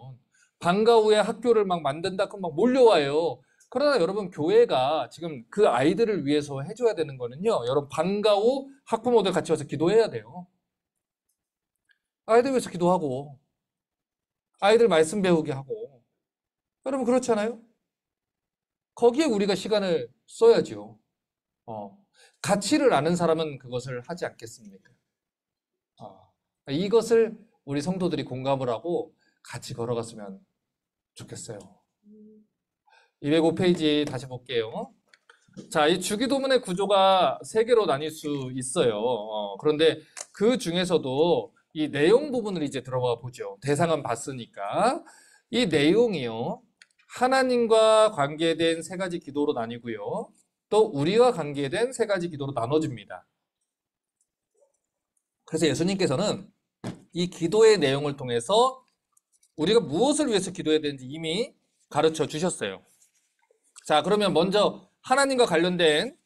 방과 후에 학교를 막 만든다 그럼 막 몰려와요. 그러나 여러분 교회가 지금 그 아이들을 위해서 해줘야 되는 거는요. 여러분 방과 후 학부모들 같이 와서 기도해야 돼요. 아이들 위해서 기도하고, 아이들 말씀 배우게 하고. 여러분, 그렇잖아요? 거기에 우리가 시간을 써야죠. 가치를 아는 사람은 그것을 하지 않겠습니까? 이것을 우리 성도들이 공감을 하고 같이 걸어갔으면 좋겠어요. 205페이지 다시 볼게요. 자, 이 주기도문의 구조가 세 개로 나뉠 수 있어요. 그런데 그 중에서도 이 내용 부분을 이제 들어가 보죠. 대상은 봤으니까. 이 내용이요. 하나님과 관계된 세 가지 기도로 나뉘고요. 또 우리와 관계된 세 가지 기도로 나눠집니다. 그래서 예수님께서는 이 기도의 내용을 통해서 우리가 무엇을 위해서 기도해야 되는지 이미 가르쳐 주셨어요. 자, 그러면 먼저 하나님과 관련된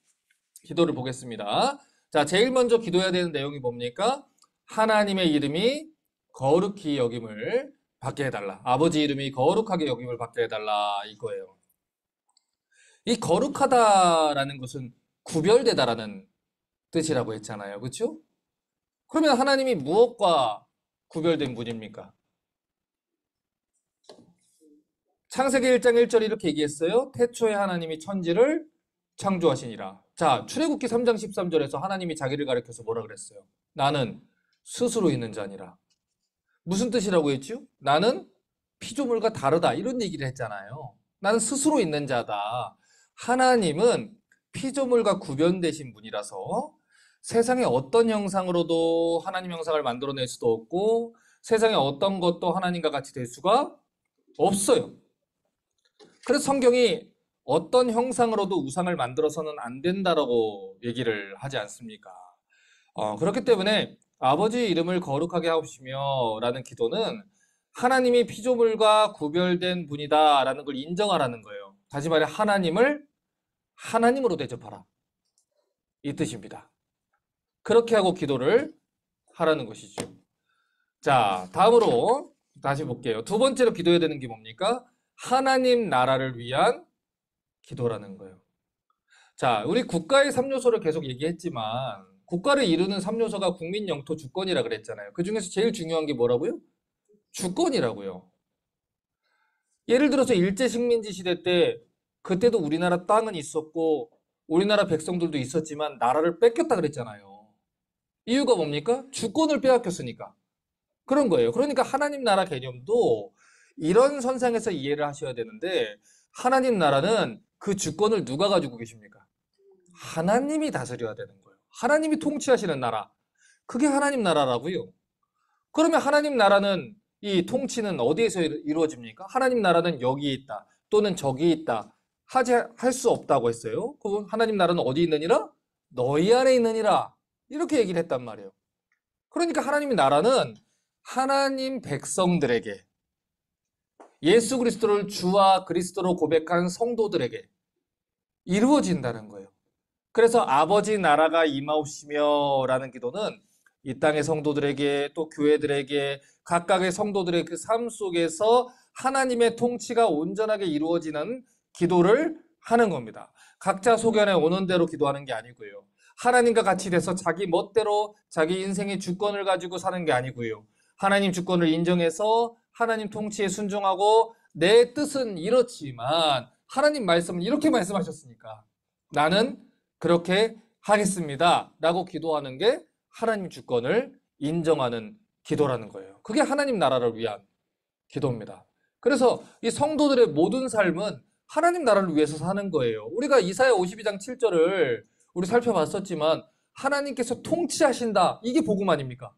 기도를 보겠습니다. 자, 제일 먼저 기도해야 되는 내용이 뭡니까? 하나님의 이름이 거룩히 여김을 받게 해달라. 아버지 이름이 거룩하게 여김을 받게 해달라. 이거예요. 이 거룩하다라는 것은 구별되다라는 뜻이라고 했잖아요. 그렇죠? 그러면 하나님이 무엇과 구별된 분입니까? 창세기 1장 1절 이렇게 얘기했어요. 태초에 하나님이 천지를 창조하시니라. 자, 출애굽기 3장 13절에서 하나님이 자기를 가리켜서 뭐라 그랬어요? 나는 스스로 있는 자니라. 무슨 뜻이라고 했죠? 나는 피조물과 다르다. 이런 얘기를 했잖아요. 나는 스스로 있는 자다. 하나님은 피조물과 구별되신 분이라서 세상의 어떤 형상으로도 하나님 형상을 만들어낼 수도 없고 세상의 어떤 것도 하나님과 같이 될 수가 없어요. 그래서 성경이 어떤 형상으로도 우상을 만들어서는 안 된다라고 얘기를 하지 않습니까? 그렇기 때문에 아버지의 이름을 거룩하게 하옵시며 라는 기도는 하나님이 피조물과 구별된 분이다 라는 걸 인정하라는 거예요. 다시 말해 하나님을 하나님으로 대접하라. 이 뜻입니다. 그렇게 하고 기도를 하라는 것이죠. 자, 다음으로 다시 볼게요. 두 번째로 기도해야 되는 게 뭡니까? 하나님 나라를 위한 기도라는 거예요. 자, 우리 국가의 3요소를 계속 얘기했지만 국가를 이루는 3요소가 국민, 영토, 주권이라 그랬잖아요. 그 중에서 제일 중요한 게 뭐라고요? 주권이라고요. 예를 들어서 일제식민지 시대 때 그때도 우리나라 땅은 있었고 우리나라 백성들도 있었지만 나라를 뺏겼다 그랬잖아요. 이유가 뭡니까? 주권을 빼앗겼으니까. 그런 거예요. 그러니까 하나님 나라 개념도 이런 선상에서 이해를 하셔야 되는데 하나님 나라는 그 주권을 누가 가지고 계십니까? 하나님이 다스려야 되는 거예요. 하나님이 통치하시는 나라. 그게 하나님 나라라고요. 그러면 하나님 나라는 이 통치는 어디에서 이루어집니까? 하나님 나라는 여기 있다. 또는 저기 있다. 할 수 없다고 했어요. 그럼 하나님 나라는 어디 있느니라? 너희 안에 있느니라. 이렇게 얘기를 했단 말이에요. 그러니까 하나님의 나라는 하나님 백성들에게 예수 그리스도를 주와 그리스도로 고백한 성도들에게 이루어진다는 거예요. 그래서 아버지 나라가 임하옵시며 라는 기도는 이 땅의 성도들에게 또 교회들에게 각각의 성도들의 그 삶 속에서 하나님의 통치가 온전하게 이루어지는 기도를 하는 겁니다. 각자 소견에 오는 대로 기도하는 게 아니고요. 하나님과 같이 돼서 자기 멋대로 자기 인생의 주권을 가지고 사는 게 아니고요. 하나님 주권을 인정해서 하나님 통치에 순종하고 내 뜻은 이렇지만 하나님 말씀은 이렇게 말씀하셨으니까 나는 그렇게 하겠습니다 라고 기도하는 게 하나님 주권을 인정하는 기도라는 거예요. 그게 하나님 나라를 위한 기도입니다. 그래서 이 성도들의 모든 삶은 하나님 나라를 위해서 사는 거예요. 우리가 이사야 52장 7절을 우리 살펴봤었지만 하나님께서 통치하신다. 이게 복음 아닙니까?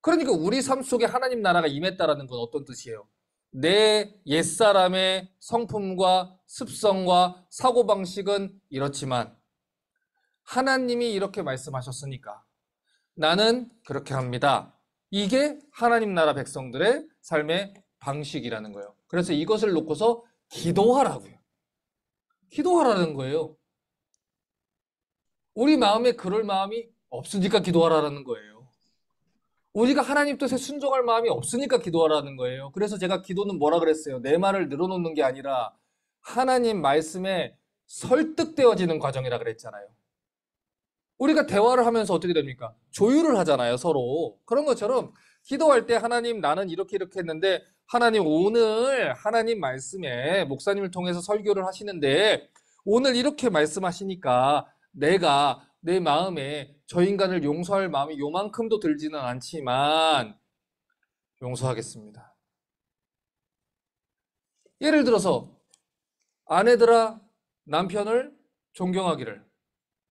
그러니까 우리 삶 속에 하나님 나라가 임했다라는 건 어떤 뜻이에요? 내 옛사람의 성품과 습성과 사고방식은 이렇지만 하나님이 이렇게 말씀하셨으니까 나는 그렇게 합니다. 이게 하나님 나라 백성들의 삶의 방식이라는 거예요. 그래서 이것을 놓고서 기도하라고요. 기도하라는 거예요. 우리 마음에 그럴 마음이 없으니까 기도하라는 거예요. 우리가 하나님 뜻에 순종할 마음이 없으니까 기도하라는 거예요. 그래서 제가 기도는 뭐라 그랬어요? 내 말을 늘어놓는 게 아니라 하나님 말씀에 설득되어지는 과정이라 그랬잖아요. 우리가 대화를 하면서 어떻게 됩니까? 조율을 하잖아요, 서로. 그런 것처럼 기도할 때 하나님 나는 이렇게 했는데 하나님 오늘 하나님 말씀에 목사님을 통해서 설교를 하시는데 오늘 이렇게 말씀하시니까 내가 내 마음에 저 인간을 용서할 마음이 요만큼도 들지는 않지만 용서하겠습니다. 예를 들어서 아내들아 남편을 존경하기를,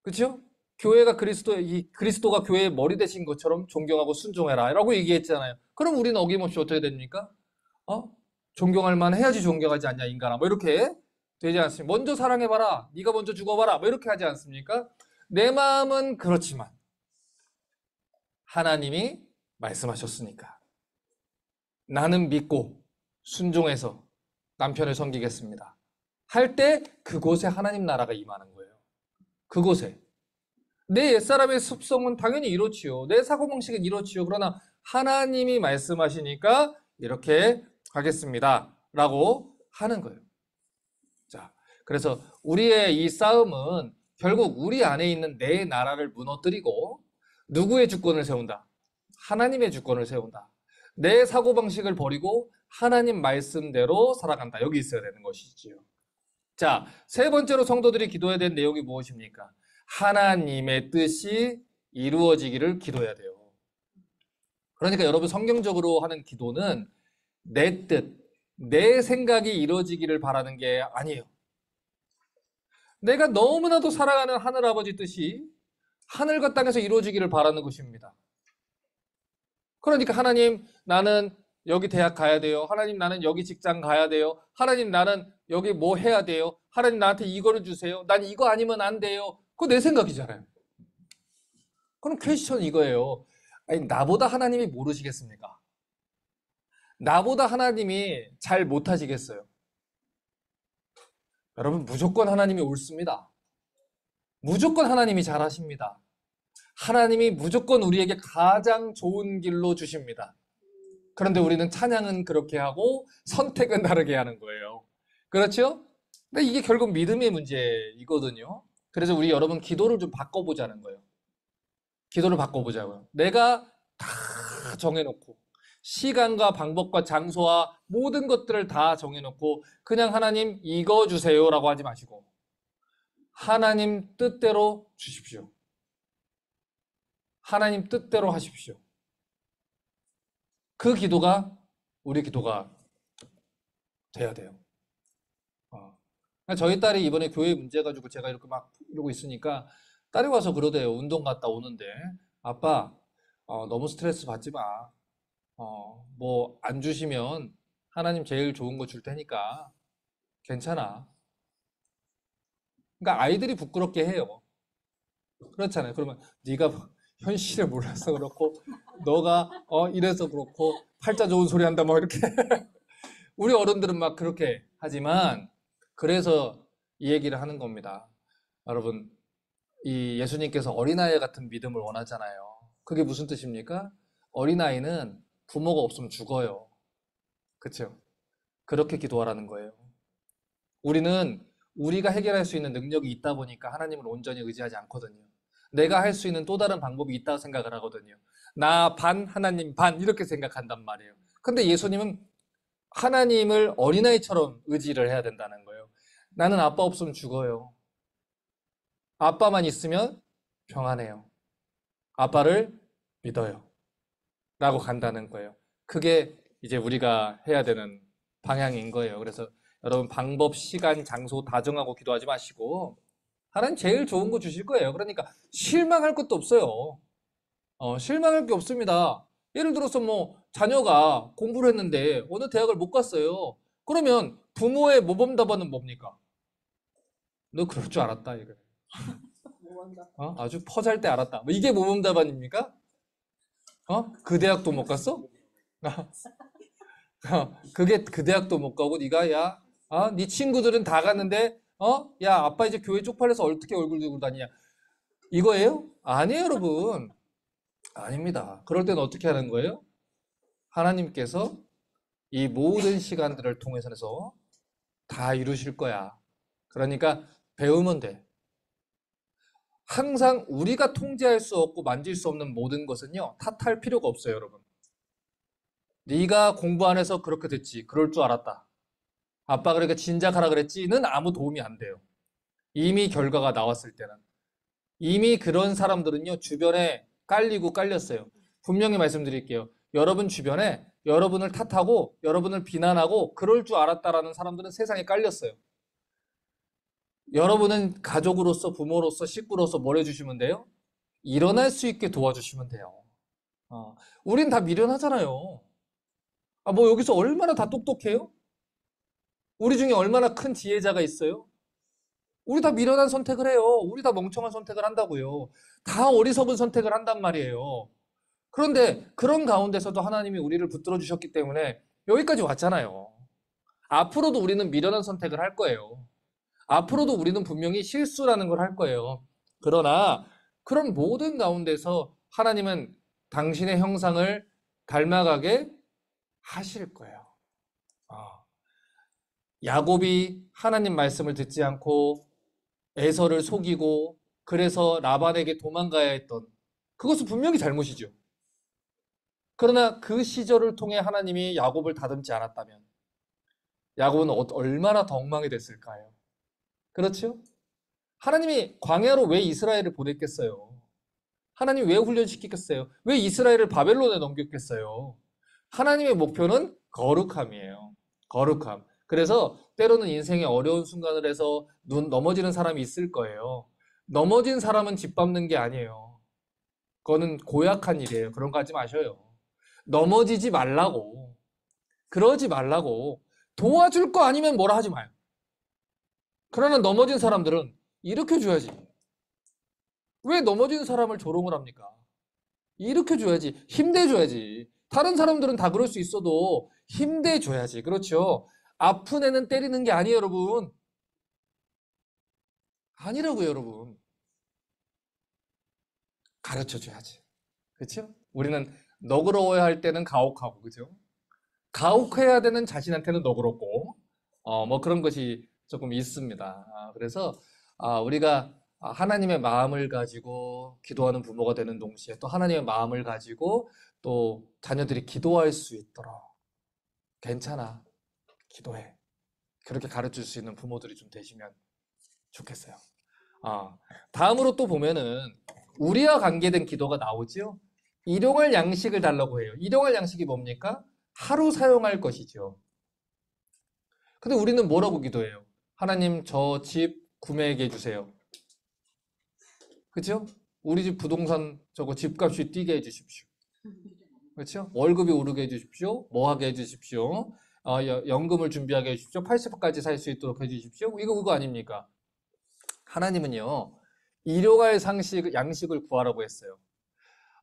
그렇죠? 교회가 그리스도가 교회의 머리 되신 것처럼 존경하고 순종해라라고 얘기했잖아요. 그럼 우리는 어김없이 어떻게 됩니까? 존경할 만 해야지 존경하지 않냐 인간아, 뭐 이렇게 되지 않습니까? 먼저 사랑해봐라, 네가 먼저 죽어봐라, 뭐 이렇게 하지 않습니까? 내 마음은 그렇지만 하나님이 말씀하셨으니까 나는 믿고 순종해서 남편을 섬기겠습니다 할 때 그곳에 하나님 나라가 임하는 거예요. 그곳에 내 옛사람의 습성은 당연히 이렇지요. 내 사고방식은 이렇지요. 그러나 하나님이 말씀하시니까 이렇게 하겠습니다 라고 하는 거예요. 자, 그래서 우리의 이 싸움은 결국 우리 안에 있는 내 나라를 무너뜨리고 누구의 주권을 세운다? 하나님의 주권을 세운다. 내 사고방식을 버리고 하나님 말씀대로 살아간다. 여기 있어야 되는 것이지요. 자, 세 번째로 성도들이 기도해야 되는 내용이 무엇입니까? 하나님의 뜻이 이루어지기를 기도해야 돼요. 그러니까 여러분 성경적으로 하는 기도는 내 뜻, 내 생각이 이루어지기를 바라는 게 아니에요. 내가 너무나도 사랑하는 하늘아버지 뜻이 하늘과 땅에서 이루어지기를 바라는 것입니다. 그러니까 하나님 나는 여기 대학 가야 돼요. 하나님 나는 여기 직장 가야 돼요. 하나님 나는 여기 뭐 해야 돼요. 하나님 나한테 이거를 주세요. 난 이거 아니면 안 돼요. 그거 내 생각이잖아요. 그럼 퀘스천 이거예요. 아니, 나보다 하나님이 모르시겠습니까? 나보다 하나님이 잘 못하시겠어요? 여러분 무조건 하나님이 옳습니다. 무조건 하나님이 잘하십니다. 하나님이 무조건 우리에게 가장 좋은 길로 주십니다. 그런데 우리는 찬양은 그렇게 하고 선택은 다르게 하는 거예요. 그렇죠? 근데 이게 결국 믿음의 문제이거든요. 그래서 우리 여러분 기도를 좀 바꿔보자는 거예요. 기도를 바꿔보자고요. 내가 다 정해놓고 시간과 방법과 장소와 모든 것들을 다 정해놓고 그냥 하나님 이거 주세요 라고 하지 마시고 하나님 뜻대로 주십시오. 하나님 뜻대로 하십시오. 그 기도가 우리 기도가 돼야 돼요. 저희 딸이 이번에 교회 문제 가지고 제가 이렇게 막 이러고 있으니까 딸이 와서 그러대요. 운동 갔다 오는데 아빠 너무 스트레스 받지 마. 뭐 안 주시면 하나님 제일 좋은 거 줄 테니까 괜찮아. 그러니까 아이들이 부끄럽게 해요. 그렇잖아요. 그러면 네가 현실을 몰라서 그렇고 너가 이래서 그렇고 팔자 좋은 소리 한다 뭐 이렇게 우리 어른들은 막 그렇게 하지만 그래서 이 얘기를 하는 겁니다. 여러분 이 예수님께서 어린아이 같은 믿음을 원하잖아요. 그게 무슨 뜻입니까? 어린아이는 부모가 없으면 죽어요. 그렇죠? 그렇게 기도하라는 거예요. 우리는 우리가 해결할 수 있는 능력이 있다 보니까 하나님을 온전히 의지하지 않거든요. 내가 할 수 있는 또 다른 방법이 있다고 생각을 하거든요. 나 반, 하나님 반 이렇게 생각한단 말이에요. 근데 예수님은 하나님을 어린아이처럼 의지를 해야 된다는 거예요. 나는 아빠 없으면 죽어요. 아빠만 있으면 평안해요. 아빠를 믿어요. 라고 간다는 거예요. 그게 이제 우리가 해야 되는 방향인 거예요. 그래서 여러분 방법, 시간, 장소 다 정하고 기도하지 마시고 하나님 제일 좋은 거 주실 거예요. 그러니까 실망할 것도 없어요. 실망할 게 없습니다. 예를 들어서 뭐 자녀가 공부를 했는데 어느 대학을 못 갔어요. 그러면 부모의 모범답안은 뭡니까? 너 그럴 줄 알았다 이거. 아주 퍼잘 때 알았다. 뭐 이게 모범답안입니까? 그 대학도 못 갔어? 그게 그 대학도 못 가고 네가 네 친구들은 다 갔는데 야 아빠 이제 교회 쪽팔려서 어떻게 얼굴 들고 다니냐 이거예요? 아니에요 여러분. 아닙니다. 그럴 때는 어떻게 하는 거예요? 하나님께서 이 모든 시간들을 통해서 다 이루실 거야. 그러니까 배우면 돼. 항상 우리가 통제할 수 없고 만질 수 없는 모든 것은요 탓할 필요가 없어요 여러분. 네가 공부 안 해서 그렇게 됐지. 그럴 줄 알았다. 아빠가 그러니까 진작하라 그랬지는 아무 도움이 안 돼요. 이미 결과가 나왔을 때는. 이미 그런 사람들은요, 주변에 깔리고 깔렸어요. 분명히 말씀드릴게요. 여러분 주변에 여러분을 탓하고 여러분을 비난하고 그럴 줄 알았다라는 사람들은 세상에 깔렸어요. 여러분은 가족으로서, 부모로서, 식구로서 뭘 해주시면 돼요? 일어날 수 있게 도와주시면 돼요. 우린 다 미련하잖아요. 뭐 여기서 얼마나 다 똑똑해요? 우리 중에 얼마나 큰 지혜자가 있어요? 우리 다 미련한 선택을 해요. 우리 다 멍청한 선택을 한다고요. 다 어리석은 선택을 한단 말이에요. 그런데 그런 가운데서도 하나님이 우리를 붙들어 주셨기 때문에 여기까지 왔잖아요. 앞으로도 우리는 미련한 선택을 할 거예요. 앞으로도 우리는 분명히 실수라는 걸 할 거예요. 그러나 그런 모든 가운데서 하나님은 당신의 형상을 닮아가게 하실 거예요. 야곱이 하나님 말씀을 듣지 않고 에서를 속이고 그래서 라반에게 도망가야 했던 그것은 분명히 잘못이죠. 그러나 그 시절을 통해 하나님이 야곱을 다듬지 않았다면 야곱은 얼마나 더 엉망이 됐을까요? 그렇죠? 하나님이 광야로 왜 이스라엘을 보냈겠어요? 하나님 왜 훈련시키겠어요? 왜 이스라엘을 바벨론에 넘겼겠어요? 하나님의 목표는 거룩함이에요. 거룩함. 그래서 때로는 인생의 어려운 순간을 해서 넘어지는 사람이 있을 거예요. 넘어진 사람은 짓밟는 게 아니에요. 그거는 고약한 일이에요. 그런 거 하지 마셔요. 넘어지지 말라고. 그러지 말라고. 도와줄 거 아니면 뭐라 하지 마요. 그러나 넘어진 사람들은 일으켜줘야지. 왜 넘어진 사람을 조롱을 합니까? 일으켜줘야지. 힘내줘야지. 다른 사람들은 다 그럴 수 있어도 힘내줘야지. 그렇죠? 아픈 애는 때리는 게 아니에요, 여러분. 아니라고요, 여러분. 가르쳐줘야지. 그렇죠? 우리는 너그러워야 할 때는 가혹하고, 그죠? 가혹해야 되는 자신한테는 너그럽고, 뭐 그런 것이 조금 있습니다. 그래서 우리가 하나님의 마음을 가지고 기도하는 부모가 되는 동시에 또 하나님의 마음을 가지고 또 자녀들이 기도할 수 있도록 괜찮아, 기도해. 그렇게 가르칠 수 있는 부모들이 좀 되시면 좋겠어요. 다음으로 또 보면은 우리와 관계된 기도가 나오죠. 일용할 양식을 달라고 해요. 일용할 양식이 뭡니까? 하루 사용할 것이죠. 근데 우리는 뭐라고 기도해요? 하나님, 저 집 구매하게 해주세요. 그죠? 우리 집 부동산 저거 집값이 뛰게 해주십시오. 그렇죠? 월급이 오르게 해주십시오. 뭐 하게 해주십시오. 연금을 준비하게 해주십시오. 80까지 살 수 있도록 해주십시오. 이거 그거 아닙니까? 하나님은요, 일용할 양식을 구하라고 했어요.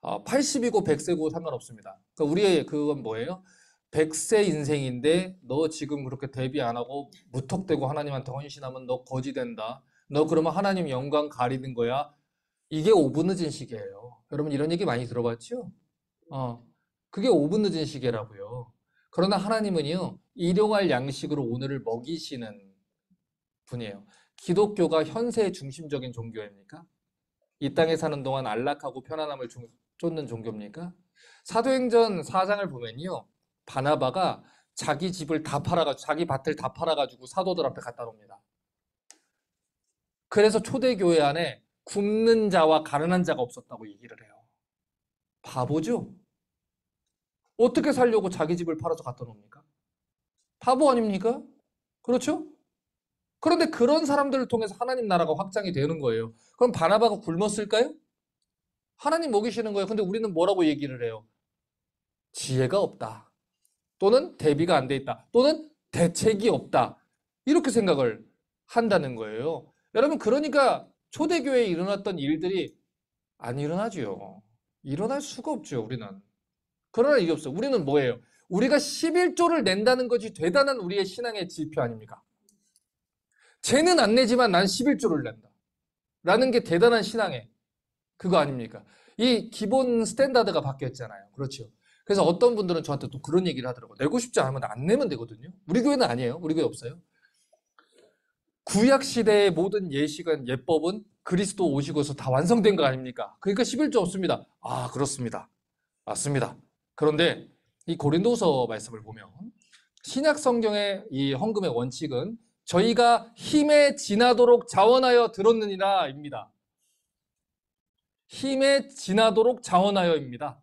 80이고 100세고 상관없습니다. 그러니까 우리의 그건 뭐예요? 100세 인생인데 너 지금 그렇게 대비 안 하고 무턱대고 하나님한테 헌신하면 너 거지 된다. 너 그러면 하나님 영광 가리는 거야. 이게 5분 늦은 시계예요. 여러분 이런 얘기 많이 들어봤죠? 그게 5분 늦은 시계라고요. 그러나 하나님은요, 일용할 양식으로 오늘을 먹이시는 분이에요. 기독교가 현세의 중심적인 종교입니까? 이 땅에 사는 동안 안락하고 편안함을 쫓는 종교입니까? 사도행전 4장을 보면요, 바나바가 자기 집을 다 팔아가지고, 자기 밭을 다 팔아가지고 사도들 앞에 갖다 놉니다. 그래서 초대교회 안에 굶는 자와 가난한 자가 없었다고 얘기를 해요. 바보죠? 어떻게 살려고 자기 집을 팔아서 갖다 놉니까? 바보 아닙니까? 그렇죠? 그런데 그런 사람들을 통해서 하나님 나라가 확장이 되는 거예요. 그럼 바나바가 굶었을까요? 하나님 먹이시는 거예요. 근데 우리는 뭐라고 얘기를 해요? 지혜가 없다. 또는 대비가 안 돼 있다. 또는 대책이 없다. 이렇게 생각을 한다는 거예요. 여러분, 그러니까 초대교회에 일어났던 일들이 안 일어나죠. 일어날 수가 없죠, 우리는. 그러나 이게 없어요. 우리는 뭐예요? 우리가 11조를 낸다는 것이 대단한 우리의 신앙의 지표 아닙니까? 쟤는 안 내지만 난 11조를 낸다. 라는 게 대단한 신앙의 그거 아닙니까? 이 기본 스탠다드가 바뀌었잖아요. 그렇죠. 그래서 어떤 분들은 저한테 또 그런 얘기를 하더라고요. 내고 싶지 않으면 안 내면 되거든요. 우리 교회는 아니에요. 우리 교회 없어요. 구약 시대의 모든 예식은 예법은 그리스도 오시고서 다 완성된 거 아닙니까? 그러니까 11조 없습니다. 그렇습니다. 맞습니다. 그런데 이 고린도서 말씀을 보면 신약 성경의 이 헌금의 원칙은 저희가 힘에 지나도록 자원하여 들었느니라입니다. 힘에 지나도록 자원하여입니다.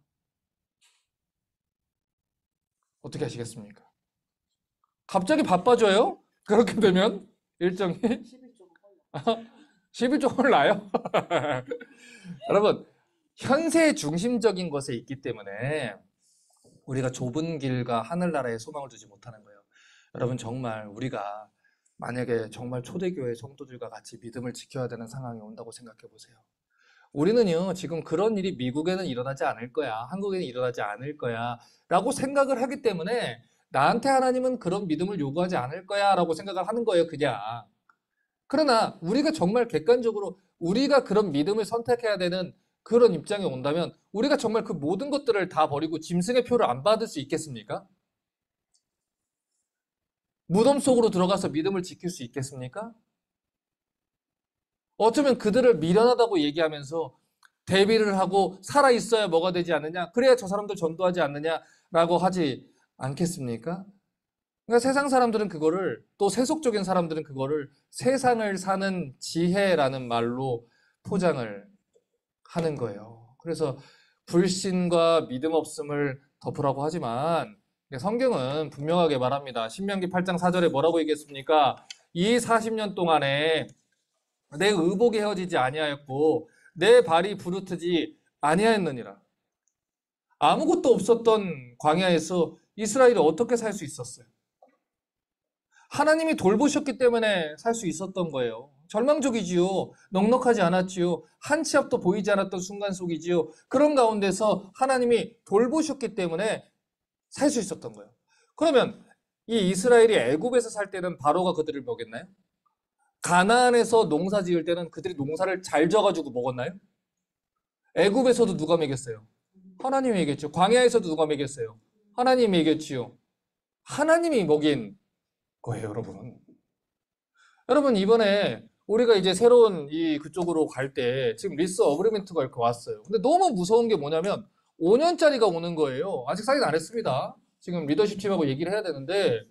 어떻게 하시겠습니까? 갑자기 바빠져요? 그렇게 되면 일정이 11조가 올라요? 여러분, 현세 중심적인 것에 있기 때문에 우리가 좁은 길과 하늘나라에 소망을 두지 못하는 거예요. 여러분, 정말 우리가 만약에 정말 초대교회 성도들과 같이 믿음을 지켜야 되는 상황이 온다고 생각해 보세요. 우리는요, 지금 그런 일이 미국에는 일어나지 않을 거야, 한국에는 일어나지 않을 거야 라고 생각을 하기 때문에 나한테 하나님은 그런 믿음을 요구하지 않을 거야 라고 생각을 하는 거예요, 그냥. 그러나 우리가 정말 객관적으로 우리가 그런 믿음을 선택해야 되는 그런 입장에 온다면 우리가 정말 그 모든 것들을 다 버리고 짐승의 표를 안 받을 수 있겠습니까? 무덤 속으로 들어가서 믿음을 지킬 수 있겠습니까? 어쩌면 그들을 미련하다고 얘기하면서 대비를 하고 살아있어야 뭐가 되지 않느냐? 그래야 저 사람들 전도하지 않느냐라고 하지 않겠습니까? 그러니까 세상 사람들은 그거를, 또 세속적인 사람들은 그거를 세상을 사는 지혜라는 말로 포장을 하는 거예요. 그래서 불신과 믿음 없음을 덮으라고 하지만 성경은 분명하게 말합니다. 신명기 8장 4절에 뭐라고 얘기했습니까? 이 40년 동안에 내 의복이 헤어지지 아니하였고 내 발이 부르트지 아니하였느니라. 아무것도 없었던 광야에서 이스라엘이 어떻게 살 수 있었어요? 하나님이 돌보셨기 때문에 살 수 있었던 거예요. 절망적이지요. 넉넉하지 않았지요. 한 치 앞도 보이지 않았던 순간 속이지요. 그런 가운데서 하나님이 돌보셨기 때문에 살 수 있었던 거예요. 그러면 이 이스라엘이 애굽에서 살 때는 바로가 그들을 먹였나요? 가나안에서 농사 지을 때는 그들이 농사를 잘 져가지고 먹었나요? 애굽에서도 누가 먹였어요? 하나님이 먹였죠. 광야에서도 누가 먹였어요? 하나님이 먹였지요. 하나님이 먹인 거예요, 여러분. 여러분, 이번에 우리가 이제 새로운 이 그쪽으로 갈 때 지금 리스 어그리먼트가 이렇게 왔어요. 근데 너무 무서운 게 뭐냐면 5년짜리가 오는 거예요. 아직 사인 안 했습니다. 지금 리더십 팀하고 얘기를 해야 되는데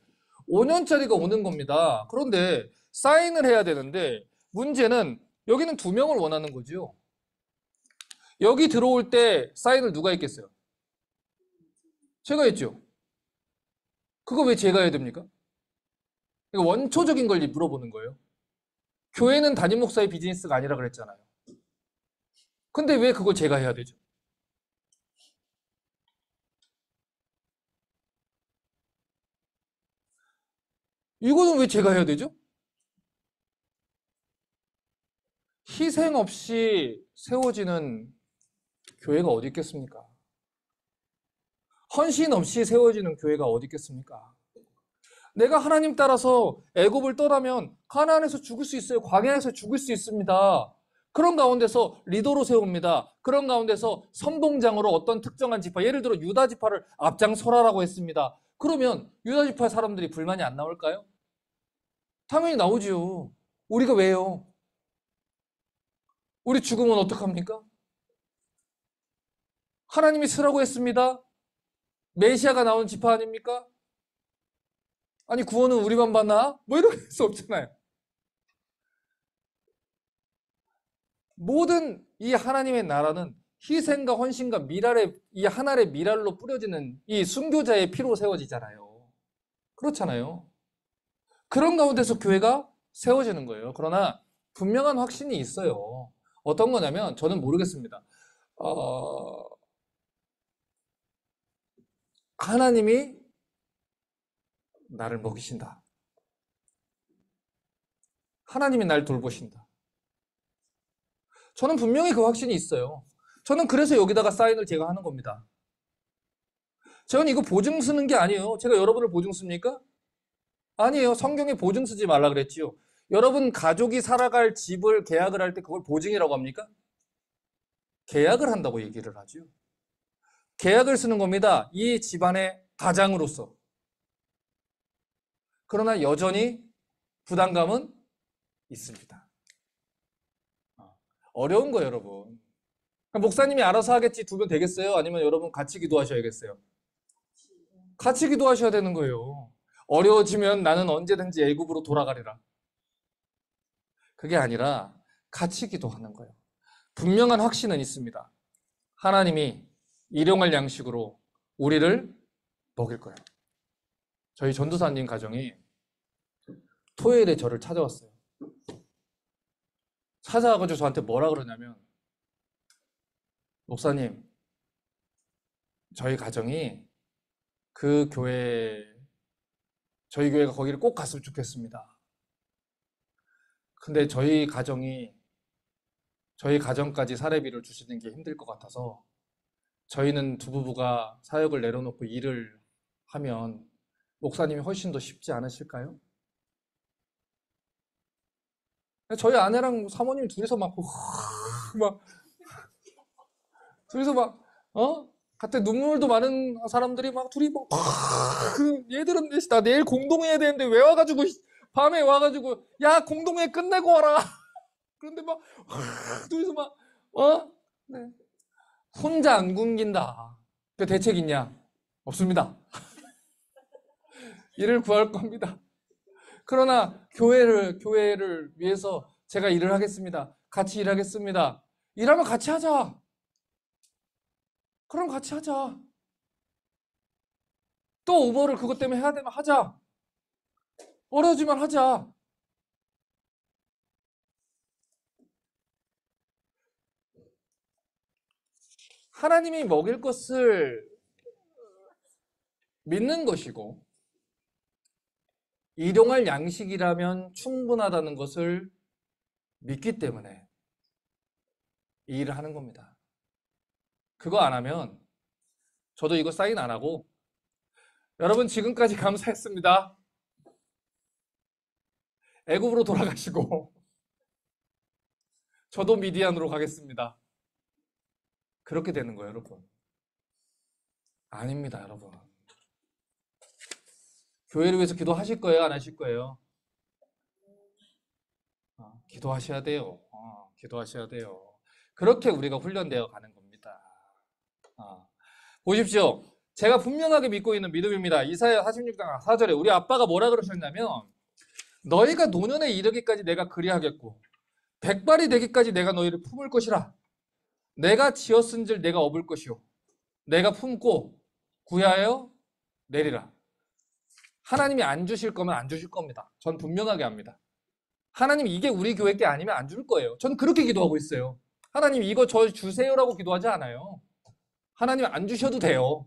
5년짜리가 오는 겁니다. 그런데 사인을 해야 되는데 문제는 여기는 2명을 원하는 거죠. 여기 들어올 때 사인을 누가 했겠어요? 제가 했죠. 그거 왜 제가 해야 됩니까? 이거 원초적인 걸 물어보는 거예요. 교회는 담임 목사의 비즈니스가 아니라 그랬잖아요. 근데 왜 그걸 제가 해야 되죠? 이거는 왜 제가 해야 되죠? 희생 없이 세워지는 교회가 어디 있겠습니까? 헌신 없이 세워지는 교회가 어디 있겠습니까? 내가 하나님 따라서 애굽을 떠나면 가나안에서 죽을 수 있어요. 광야에서 죽을 수 있습니다. 그런 가운데서 리더로 세웁니다. 그런 가운데서 선봉장으로 어떤 특정한 지파, 예를 들어 유다 지파를 앞장서라라고 했습니다. 그러면 유다 지파 사람들이 불만이 안 나올까요? 당연히 나오지요. 우리가 왜요? 우리 죽으면 어떡합니까? 하나님이 쓰라고 했습니다. 메시아가 나오는 지파 아닙니까? 아니 구원은 우리만 받나? 뭐 이럴 수 없잖아요. 모든 이 하나님의 나라는 희생과 헌신과 미랄의 이 하나의 미랄로 뿌려지는 이 순교자의 피로 세워지잖아요. 그렇잖아요. 그런 가운데서 교회가 세워지는 거예요. 그러나 분명한 확신이 있어요. 어떤 거냐면 저는 모르겠습니다. 하나님이 나를 먹이신다. 하나님이 날 돌보신다. 저는 분명히 그 확신이 있어요. 저는 그래서 여기다가 사인을 제가 하는 겁니다. 저는 이거 보증 쓰는 게 아니에요. 제가 여러분을 보증 씁니까? 아니에요. 성경에 보증 쓰지 말라 그랬지요. 여러분 가족이 살아갈 집을 계약을 할 때 그걸 보증이라고 합니까? 계약을 한다고 얘기를 하죠. 계약을 쓰는 겁니다. 이 집안의 가장으로서. 그러나 여전히 부담감은 있습니다. 어려운 거예요, 여러분. 목사님이 알아서 하겠지 두면 되겠어요? 아니면 여러분 같이 기도하셔야겠어요? 같이 기도하셔야 되는 거예요. 어려워지면 나는 언제든지 애굽으로 돌아가리라. 그게 아니라 같이 기도하는 거예요. 분명한 확신은 있습니다. 하나님이 일용할 양식으로 우리를 먹일 거예요. 저희 전도사님 가정이 토요일에 저를 찾아왔어요. 찾아와가지고 저한테 뭐라 그러냐면, 목사님, 저희 가정이 저희 교회가 거기를 꼭 갔으면 좋겠습니다. 근데 저희 가정까지 사례비를 주시는 게 힘들 것 같아서 저희는 두 부부가 사역을 내려놓고 일을 하면 목사님이 훨씬 더 쉽지 않으실까요? 저희 아내랑 사모님 둘이서 막 둘이서 갑자기 눈물도 많은 사람들이 막 둘이 막 얘들은 나 내일 공동회해야 되는데 왜 와가지고 밤에 와가지고 야 공동회 끝내고 와라. 그런데 막 둘이서 네. 혼자 안 굶긴다. 그 대책 있냐? 없습니다. 일을 구할 겁니다. 그러나 교회를 위해서 제가 일을 하겠습니다. 같이 일하겠습니다. 일하면 같이 하자. 그럼 같이 하자. 또 오버를 그것 때문에 해야 되면 하자. 어려우지만 하자. 하나님이 먹일 것을 믿는 것이고 일용할 양식이라면 충분하다는 것을 믿기 때문에 이 일을 하는 겁니다. 그거 안 하면 저도 이거 사인 안 하고 여러분 지금까지 감사했습니다. 애굽으로 돌아가시고 저도 미디안으로 가겠습니다. 그렇게 되는 거예요, 여러분. 아닙니다, 여러분. 교회를 위해서 기도하실 거예요, 안 하실 거예요? 기도하셔야 돼요. 기도하셔야 돼요. 그렇게 우리가 훈련되어 가는 겁니다. 보십시오. 제가 분명하게 믿고 있는 믿음입니다. 이사야 46장 4절에 우리 아빠가 뭐라 그러셨냐면 너희가 노년에 이르기까지 내가 그리하겠고 백발이 되기까지 내가 너희를 품을 것이라. 내가 지었은즉 내가 업을 것이요 내가 품고 구하여 내리라. 하나님이 안 주실 거면 안 주실 겁니다. 전 분명하게 합니다. 하나님이 이게 우리 교회 게 아니면 안 줄 거예요. 전 그렇게 기도하고 있어요. 하나님 이거 저 주세요라고 기도하지 않아요. 하나님 안 주셔도 돼요.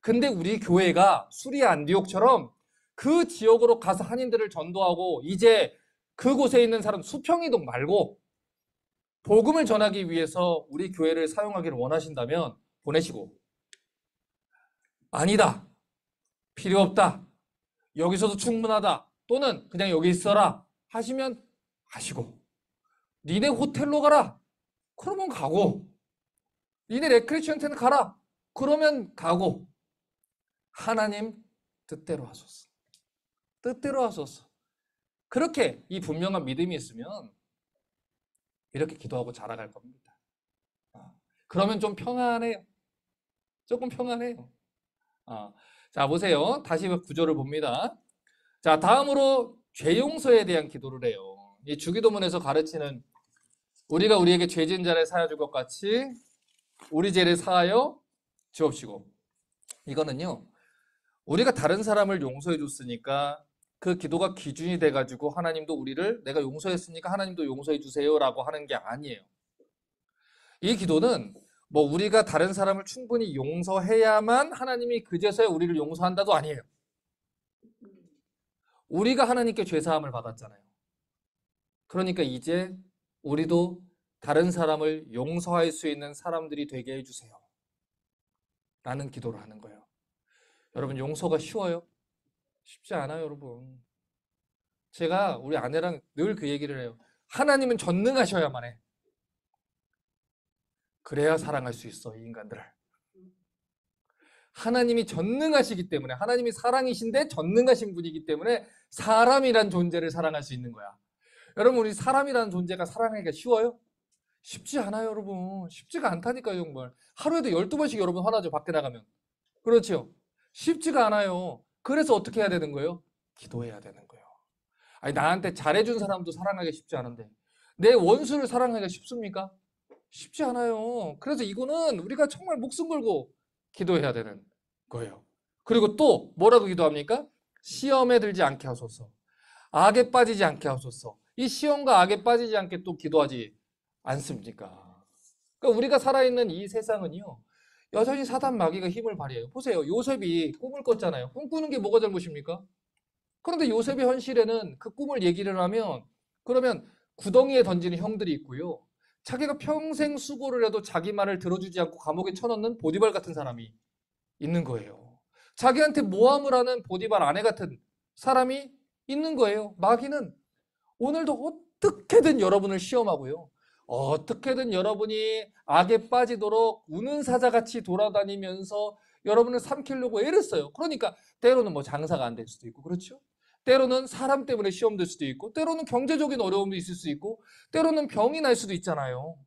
근데 우리 교회가 수리아 안디옥처럼 그 지역으로 가서 한인들을 전도하고 이제 그곳에 있는 사람 수평이동 말고 복음을 전하기 위해서 우리 교회를 사용하기를 원하신다면 보내시고, 아니다, 필요 없다, 여기서도 충분하다, 또는 그냥 여기 있어라 하시면 하시고, 니네 호텔로 가라 그러면 가고, 니네 레크레이션 텐트 가라 그러면 가고, 하나님 뜻대로 하소서. 뜻대로 하소서. 그렇게 이 분명한 믿음이 있으면 이렇게 기도하고 자라갈 겁니다. 그러면 좀 평안해요. 조금 평안해요. 자, 보세요. 다시 구조를 봅니다. 자, 다음으로 죄 용서에 대한 기도를 해요. 이 주기도문에서 가르치는 우리가 우리에게 죄 지은 자를 사하여 줄 것 같이 우리 죄를 사하여 주옵시고. 이거는요, 우리가 다른 사람을 용서해 줬으니까 그 기도가 기준이 돼가지고 하나님도 우리를 내가 용서했으니까 하나님도 용서해 주세요라고 하는 게 아니에요. 이 기도는 뭐 우리가 다른 사람을 충분히 용서해야만 하나님이 그제서야 우리를 용서한다도 아니에요. 우리가 하나님께 죄사함을 받았잖아요. 그러니까 이제 우리도 다른 사람을 용서할 수 있는 사람들이 되게 해주세요. 라는 기도를 하는 거예요. 여러분, 용서가 쉬워요? 쉽지 않아요, 여러분. 제가 우리 아내랑 늘 그 얘기를 해요. 하나님은 전능하셔야만 해. 그래야 사랑할 수 있어, 이 인간들을. 하나님이 전능하시기 때문에, 하나님이 사랑이신데 전능하신 분이기 때문에 사람이란 존재를 사랑할 수 있는 거야. 여러분, 우리 사람이라는 존재가 사랑하기가 쉬워요? 쉽지 않아요, 여러분. 쉽지가 않다니까요, 정말. 하루에도 12번씩 여러분 화나죠, 밖에 나가면. 그렇죠? 쉽지가 않아요. 그래서 어떻게 해야 되는 거예요? 기도해야 되는 거예요. 아니, 나한테 잘해준 사람도 사랑하기 쉽지 않은데 내 원수를 사랑하기가 쉽습니까? 쉽지 않아요. 그래서 이거는 우리가 정말 목숨 걸고 기도해야 되는 거예요. 그리고 또 뭐라고 기도합니까? 시험에 들지 않게 하소서. 악에 빠지지 않게 하소서. 이 시험과 악에 빠지지 않게 또 기도하지 않습니까? 그러니까 우리가 살아있는 이 세상은요, 여전히 사단 마귀가 힘을 발휘해요. 보세요. 요셉이 꿈을 꿨잖아요. 꿈 꾸는 게 뭐가 잘못입니까? 그런데 요셉의 현실에는 그 꿈을 얘기를 하면, 그러면 구덩이에 던지는 형들이 있고요. 자기가 평생 수고를 해도 자기 말을 들어주지 않고 감옥에 쳐넣는 보디발 같은 사람이 있는 거예요. 자기한테 모함을 하는 보디발 아내 같은 사람이 있는 거예요. 마귀는 오늘도 어떻게든 여러분을 시험하고요. 어떻게든 여러분이 악에 빠지도록 우는 사자같이 돌아다니면서 여러분을 삼키려고 애를 써요. 그러니까 때로는 뭐 장사가 안 될 수도 있고, 그렇죠? 때로는 사람 때문에 시험될 수도 있고, 때로는 경제적인 어려움도 있을 수 있고, 때로는 병이 날 수도 있잖아요.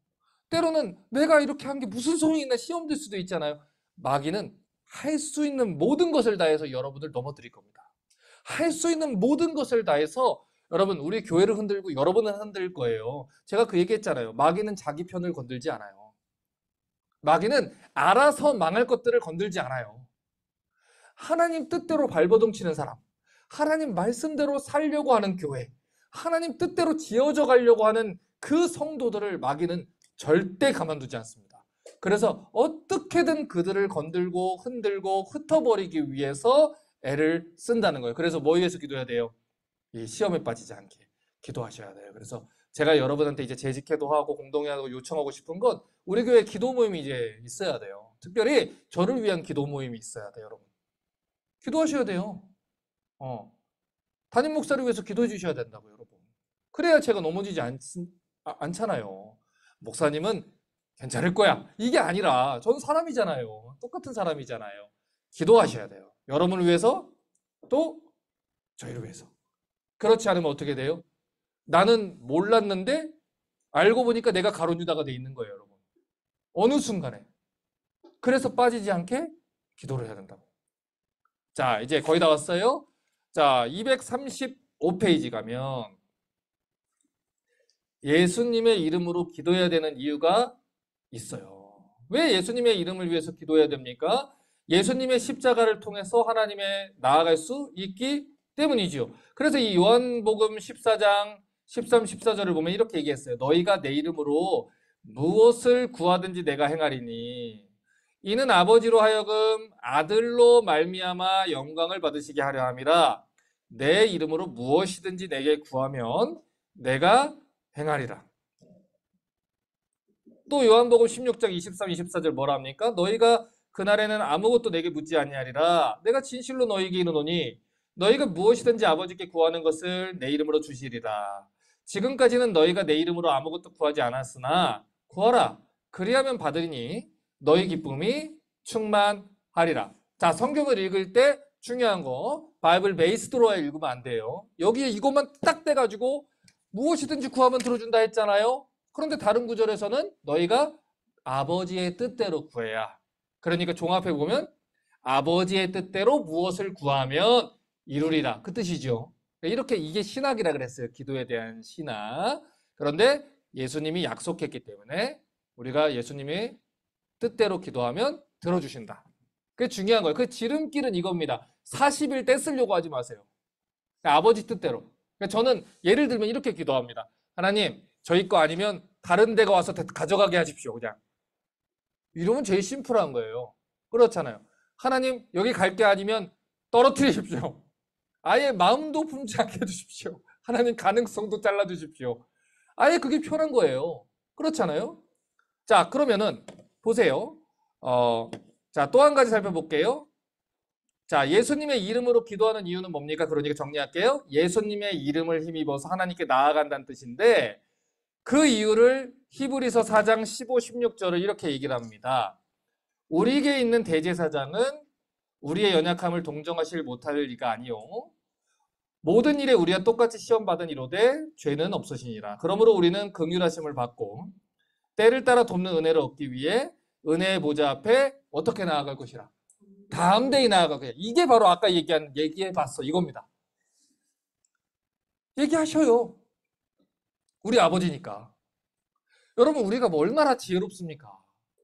때로는 내가 이렇게 한 게 무슨 소용이 있나 시험될 수도 있잖아요. 마귀는 할 수 있는 모든 것을 다해서 여러분을 넘어뜨릴 겁니다. 할 수 있는 모든 것을 다해서 여러분, 우리 교회를 흔들고 여러분을 흔들 거예요. 제가 그 얘기했잖아요. 마귀는 자기 편을 건들지 않아요. 마귀는 알아서 망할 것들을 건들지 않아요. 하나님 뜻대로 발버둥 치는 사람, 하나님 말씀대로 살려고 하는 교회, 하나님 뜻대로 지어져 가려고 하는 그 성도들을 마귀는 절대 가만두지 않습니다. 그래서 어떻게든 그들을 건들고 흔들고 흩어버리기 위해서 애를 쓴다는 거예요. 그래서 뭐 위해서 기도해야 돼요? 이 시험에 빠지지 않게 기도하셔야 돼요. 그래서 제가 여러분한테 이제 재직회도 하고 공동회하고 요청하고 싶은 건 우리 교회 기도 모임이 이제 있어야 돼요. 특별히 저를 위한 기도 모임이 있어야 돼요, 여러분. 기도하셔야 돼요. 담임 목사를 위해서 기도해 주셔야 된다고요, 여러분. 그래야 제가 넘어지지 않잖아요. 목사님은 괜찮을 거야. 이게 아니라 전 사람이잖아요. 똑같은 사람이잖아요. 기도하셔야 돼요. 여러분을 위해서 또 저희를 위해서. 그렇지 않으면 어떻게 돼요? 나는 몰랐는데 알고 보니까 내가 가론 유다가 돼 있는 거예요, 여러분. 어느 순간에. 그래서 빠지지 않게 기도를 해야 된다고. 자, 이제 거의 다 왔어요. 자, 235페이지 가면 예수님의 이름으로 기도해야 되는 이유가 있어요. 왜 예수님의 이름을 위해서 기도해야 됩니까? 예수님의 십자가를 통해서 하나님에 나아갈 수 있기 때문이지요. 그래서 이 요한복음 14장 13, 14절을 보면 이렇게 얘기했어요. 너희가 내 이름으로 무엇을 구하든지 내가 행하리니 이는 아버지로 하여금 아들로 말미암아 영광을 받으시게 하려 함이라. 내 이름으로 무엇이든지 내게 구하면 내가 행하리라. 또 요한복음 16장 23, 24절 뭐라 합니까? 너희가 그날에는 아무것도 내게 묻지 아니하리라. 내가 진실로 너희에게 이르노니 너희가 무엇이든지 아버지께 구하는 것을 내 이름으로 주시리라. 지금까지는 너희가 내 이름으로 아무것도 구하지 않았으나 구하라. 그리하면 받으리니 너희 기쁨이 충만하리라. 자, 성경을 읽을 때 중요한 거 바이블 베이스로 읽으면 안 돼요. 여기에 이것만 딱 떼가지고 무엇이든지 구하면 들어준다 했잖아요. 그런데 다른 구절에서는 너희가 아버지의 뜻대로 구해야. 그러니까 종합해 보면 아버지의 뜻대로 무엇을 구하면 이루리라. 그 뜻이죠. 이렇게 이게 신학이라 그랬어요. 기도에 대한 신학. 그런데 예수님이 약속했기 때문에 우리가 예수님의 뜻대로 기도하면 들어주신다. 그게 중요한 거예요. 그 지름길은 이겁니다. 40일 떼쓰려고 하지 마세요. 아버지 뜻대로. 저는 예를 들면 이렇게 기도합니다. 하나님, 저희 거 아니면 다른 데가 와서 가져가게 하십시오. 그냥. 이러면 제일 심플한 거예요. 그렇잖아요. 하나님, 여기 갈 게 아니면 떨어뜨리십시오. 아예 마음도 품지 않게 해주십시오. 하나님, 가능성도 잘라주십시오. 아예 그게 편한 거예요. 그렇잖아요. 자, 그러면은 보세요. 자, 또 한 가지 살펴볼게요. 자, 예수님의 이름으로 기도하는 이유는 뭡니까? 그러니까 정리할게요. 예수님의 이름을 힘입어서 하나님께 나아간다는 뜻인데 그 이유를 히브리서 4장 15, 16절을 이렇게 얘기를 합니다. 우리에게 있는 대제사장은 우리의 연약함을 동정하실 못할 리가 아니요. 모든 일에 우리와 똑같이 시험받은 이로되 죄는 없으시니라. 그러므로 우리는 긍휼하심을 받고 때를 따라 돕는 은혜를 얻기 위해 은혜의 보좌 앞에 어떻게 나아갈 것이라? 다음 데에 나아가고 이게 바로 아까 얘기해봤어 이겁니다. 얘기하셔요. 우리 아버지니까. 여러분 우리가 뭐 얼마나 지혜롭습니까?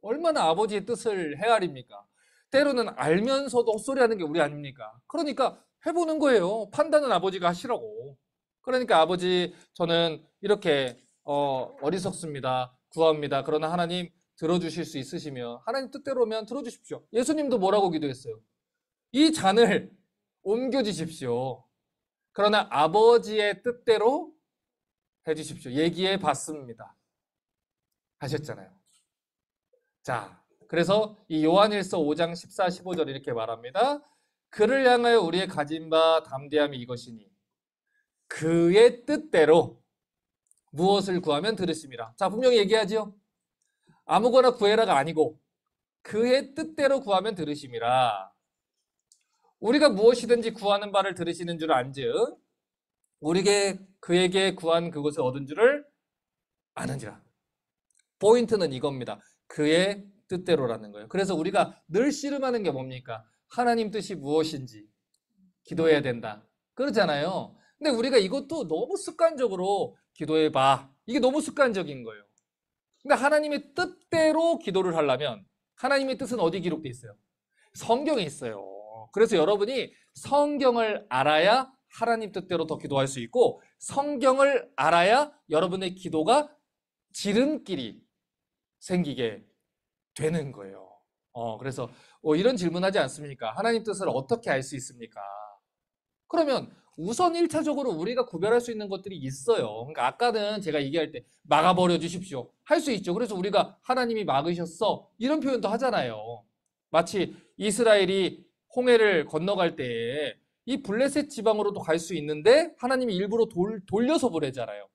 얼마나 아버지의 뜻을 헤아립니까? 때로는 알면서도 헛소리하는 게 우리 아닙니까? 그러니까 해보는 거예요. 판단은 아버지가 하시라고. 그러니까 아버지 저는 이렇게 어리석습니다. 구합니다. 그러나 하나님 들어주실 수 있으시면 하나님 뜻대로면 들어주십시오. 예수님도 뭐라고 기도했어요? 이 잔을 옮겨주십시오. 그러나 아버지의 뜻대로 해주십시오. 얘기해 봤습니다. 하셨잖아요. 자, 그래서 이 요한일서 5장 14, 15절 이렇게 말합니다. 그를 향하여 우리의 가진 바 담대함이 이것이니 그의 뜻대로 무엇을 구하면 들으심이라. 자, 분명히 얘기하죠. 아무거나 구해라가 아니고 그의 뜻대로 구하면 들으심이라. 우리가 무엇이든지 구하는 바를 들으시는 줄 안즉 우리에게 그에게 구한 그것을 얻은 줄을 아는지라. 포인트는 이겁니다. 그의 뜻대로라는 거예요. 그래서 우리가 늘 씨름하는 게 뭡니까? 하나님 뜻이 무엇인지 기도해야 된다. 그렇잖아요. 근데 우리가 이것도 너무 습관적으로 기도해봐. 이게 너무 습관적인 거예요. 그러니까 하나님의 뜻대로 기도를 하려면 하나님의 뜻은 어디 기록되어 있어요? 성경에 있어요. 그래서 여러분이 성경을 알아야 하나님 뜻대로 더 기도할 수 있고 성경을 알아야 여러분의 기도가 지름길이 생기게 되는 거예요. 그래서 이런 질문하지 않습니까? 하나님 뜻을 어떻게 알 수 있습니까? 그러면 우선 1차적으로 우리가 구별할 수 있는 것들이 있어요. 그러니까 아까는 제가 얘기할 때 막아버려 주십시오. 할 수 있죠. 그래서 우리가 하나님이 막으셨어. 이런 표현도 하잖아요. 마치 이스라엘이 홍해를 건너갈 때에 이 블레셋 지방으로도 갈 수 있는데 하나님이 일부러 돌려서 보내잖아요.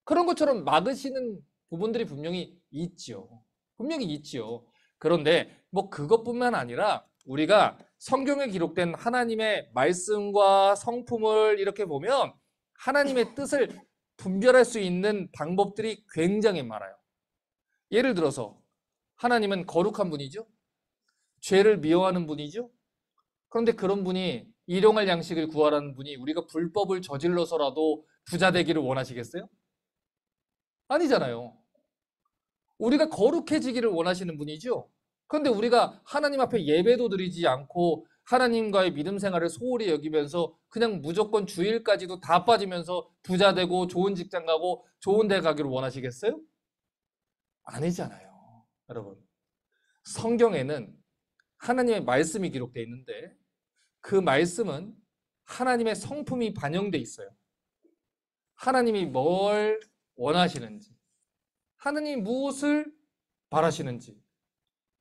그런 것처럼 막으시는 부분들이 분명히 있지요. 분명히 있지요. 그런데 뭐 그것뿐만 아니라 우리가 성경에 기록된 하나님의 말씀과 성품을 이렇게 보면 하나님의 뜻을 분별할 수 있는 방법들이 굉장히 많아요. 예를 들어서 하나님은 거룩한 분이죠. 죄를 미워하는 분이죠. 그런데 그런 분이 일용할 양식을 구하라는 분이 우리가 불법을 저질러서라도 부자 되기를 원하시겠어요? 아니잖아요. 우리가 거룩해지기를 원하시는 분이죠. 그런데 우리가 하나님 앞에 예배도 드리지 않고 하나님과의 믿음 생활을 소홀히 여기면서 그냥 무조건 주일까지도 다 빠지면서 부자 되고 좋은 직장 가고 좋은 데 가기를 원하시겠어요? 아니잖아요. 여러분. 성경에는 하나님의 말씀이 기록되어 있는데 그 말씀은 하나님의 성품이 반영되어 있어요. 하나님이 뭘 원하시는지, 하나님이 무엇을 바라시는지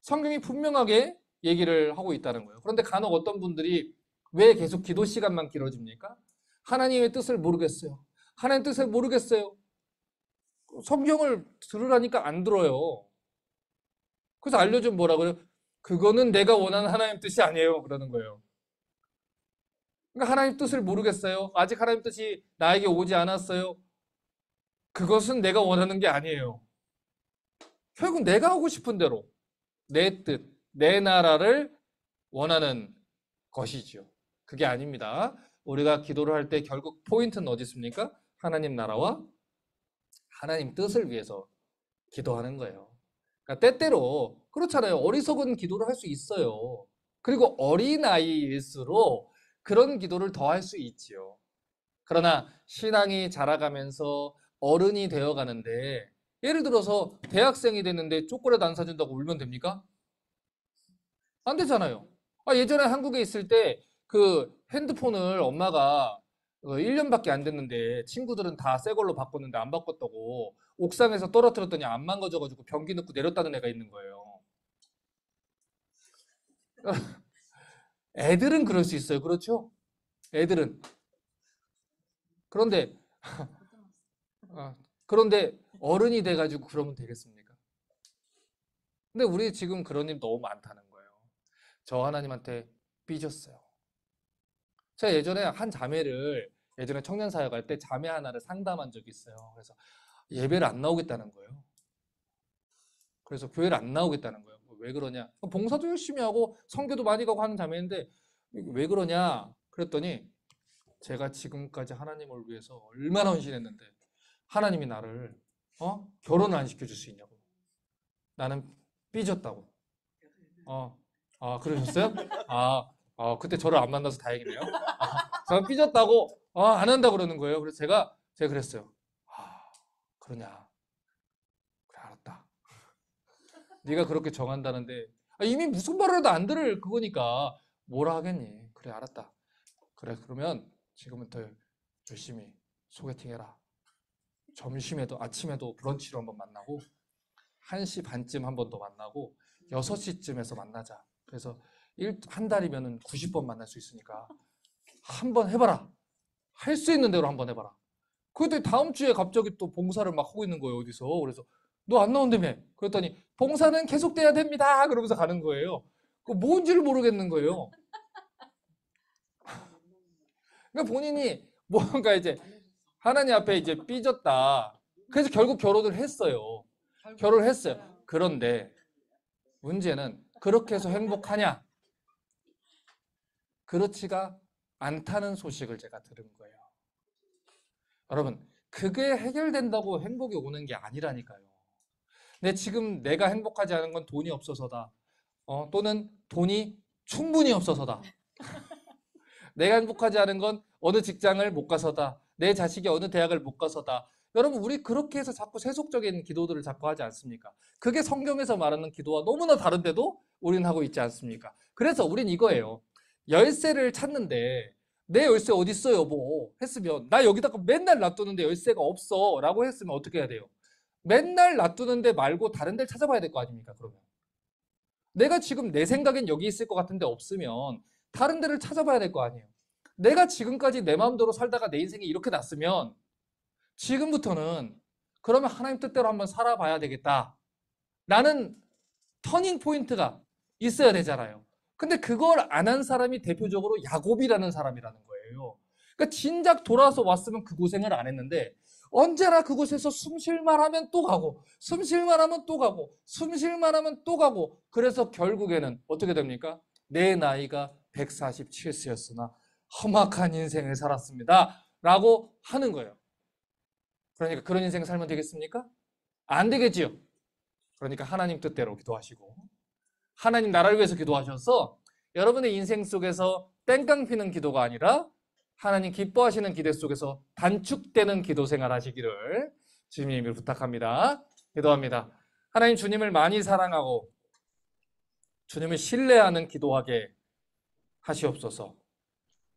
성경이 분명하게 얘기를 하고 있다는 거예요. 그런데 간혹 어떤 분들이 왜 계속 기도 시간만 길어집니까? 하나님의 뜻을 모르겠어요. 하나님 뜻을 모르겠어요. 성경을 들으라니까 안 들어요. 그래서 알려주면 뭐라 그래요? 그거는 내가 원하는 하나님 뜻이 아니에요. 그러는 거예요. 그러니까 하나님 뜻을 모르겠어요. 아직 하나님 뜻이 나에게 오지 않았어요. 그것은 내가 원하는 게 아니에요. 결국 내가 하고 싶은 대로 내 뜻, 내 나라를 원하는 것이지요. 그게 아닙니다. 우리가 기도를 할 때 결국 포인트는 어디 있습니까? 하나님 나라와 하나님 뜻을 위해서 기도하는 거예요. 그러니까 때때로 그렇잖아요. 어리석은 기도를 할 수 있어요. 그리고 어린아이일수록 그런 기도를 더 할 수 있지요. 그러나 신앙이 자라가면서 어른이 되어 가는데 예를 들어서 대학생이 됐는데 초콜릿 안 사준다고 울면 됩니까? 안 되잖아요. 예전에 한국에 있을 때 그 핸드폰을 엄마가 1년밖에 안 됐는데 친구들은 다 새 걸로 바꿨는데 안 바꿨다고 옥상에서 떨어뜨렸더니 안 망가져가지고 변기 넣고 내렸다는 애가 있는 거예요. 애들은 그럴 수 있어요. 그렇죠? 애들은. 그런데 어, 그런데 어른이 돼가지고 그러면 되겠습니까? 근데 우리 지금 그런 일 너무 많다는 거예요. 저 하나님한테 삐졌어요. 제가 예전에 한 자매를 예전에 청년사역 할 때 자매 하나를 상담한 적이 있어요. 그래서 예배를 안 나오겠다는 거예요. 그래서 교회를 안 나오겠다는 거예요. 왜 그러냐? 봉사도 열심히 하고 성교도 많이 가고 하는 자매인데 왜 그러냐? 그랬더니 제가 지금까지 하나님을 위해서 얼마나 헌신했는데 하나님이 나를 결혼을 안 시켜줄 수 있냐고. 나는 삐졌다고. 그러셨어요? 그때 저를 안 만나서 다행이네요. 저는 삐졌다고 안 한다고 그러는 거예요. 그래서 제가 그랬어요. 그러냐? 그래, 알았다. 네가 그렇게 정한다는데 이미 무슨 말을 해도 안 들을 그거니까 뭐라 하겠니? 그래, 알았다. 그래, 그러면 지금부터 열심히 소개팅해라. 점심에도 아침에도 브런치로 한번 만나고 1시 반쯤 한 번 더 만나고 6시쯤에서 만나자. 그래서 한 달이면 90번 만날 수 있으니까 한번 해봐라. 할 수 있는 대로 한번 해봐라. 그때 다음 주에 갑자기 또 봉사를 막 하고 있는 거예요, 어디서. 그래서 너 안 나온다며. 그랬더니 봉사는 계속돼야 됩니다. 그러면서 가는 거예요. 그 뭔지를 모르겠는 거예요. 그러니까 본인이 뭔가 이제 하나님 앞에 이제 삐졌다. 그래서 결국 결혼을 했어요. 결혼을 했어요. 그런데 문제는 그렇게 해서 행복하냐? 그렇지가 않다는 소식을 제가 들은 거예요. 여러분, 그게 해결된다고 행복이 오는 게 아니라니까요. 근데 지금 내가 행복하지 않은 건 돈이 없어서다. 또는 돈이 충분히 없어서다. 내가 행복하지 않은 건 어느 직장을 못 가서다. 내 자식이 어느 대학을 못 가서다. 여러분, 우리 그렇게 해서 자꾸 세속적인 기도들을 자꾸 하지 않습니까? 그게 성경에서 말하는 기도와 너무나 다른데도 우리는 하고 있지 않습니까? 그래서 우린 이거예요. 열쇠를 찾는데 내 열쇠 어디 있어 여보 했으면 나 여기다가 맨날 놔두는데 열쇠가 없어 라고 했으면 어떻게 해야 돼요? 맨날 놔두는데 말고 다른 데를 찾아봐야 될 거 아닙니까? 그러면 내가 지금 내 생각엔 여기 있을 것 같은데 없으면 다른 데를 찾아봐야 될 거 아니에요. 내가 지금까지 내 마음대로 살다가 내 인생이 이렇게 났으면 지금부터는 그러면 하나님 뜻대로 한번 살아봐야 되겠다 라는 터닝 포인트가 있어야 되잖아요. 근데 그걸 안 한 사람이 대표적으로 야곱이라는 사람이라는 거예요. 그러니까 진작 돌아서 왔으면 그 고생을 안 했는데 언제나 그곳에서 숨 쉴만 하면 또 가고 숨 쉴만 하면 또 가고 숨 쉴만 하면 또 가고 그래서 결국에는 어떻게 됩니까? 내 나이가 147세였으나 험악한 인생을 살았습니다 라고 하는 거예요. 그러니까 그런 인생을 살면 되겠습니까? 안 되겠지요. 그러니까 하나님 뜻대로 기도하시고 하나님 나라를 위해서 기도하셔서 여러분의 인생 속에서 땡깡 피는 기도가 아니라 하나님 기뻐하시는 기대 속에서 단축되는 기도 생활 하시기를 주님의 이름으로 부탁합니다. 기도합니다. 하나님 주님을 많이 사랑하고 주님을 신뢰하는 기도하게 하시옵소서.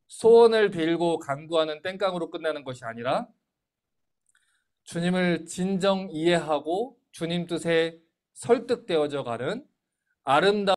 소원을 빌고 간구하는 땡깡으로 끝나는 것이 아니라 주님을 진정 이해하고 주님 뜻에 설득되어져 가는 아름다운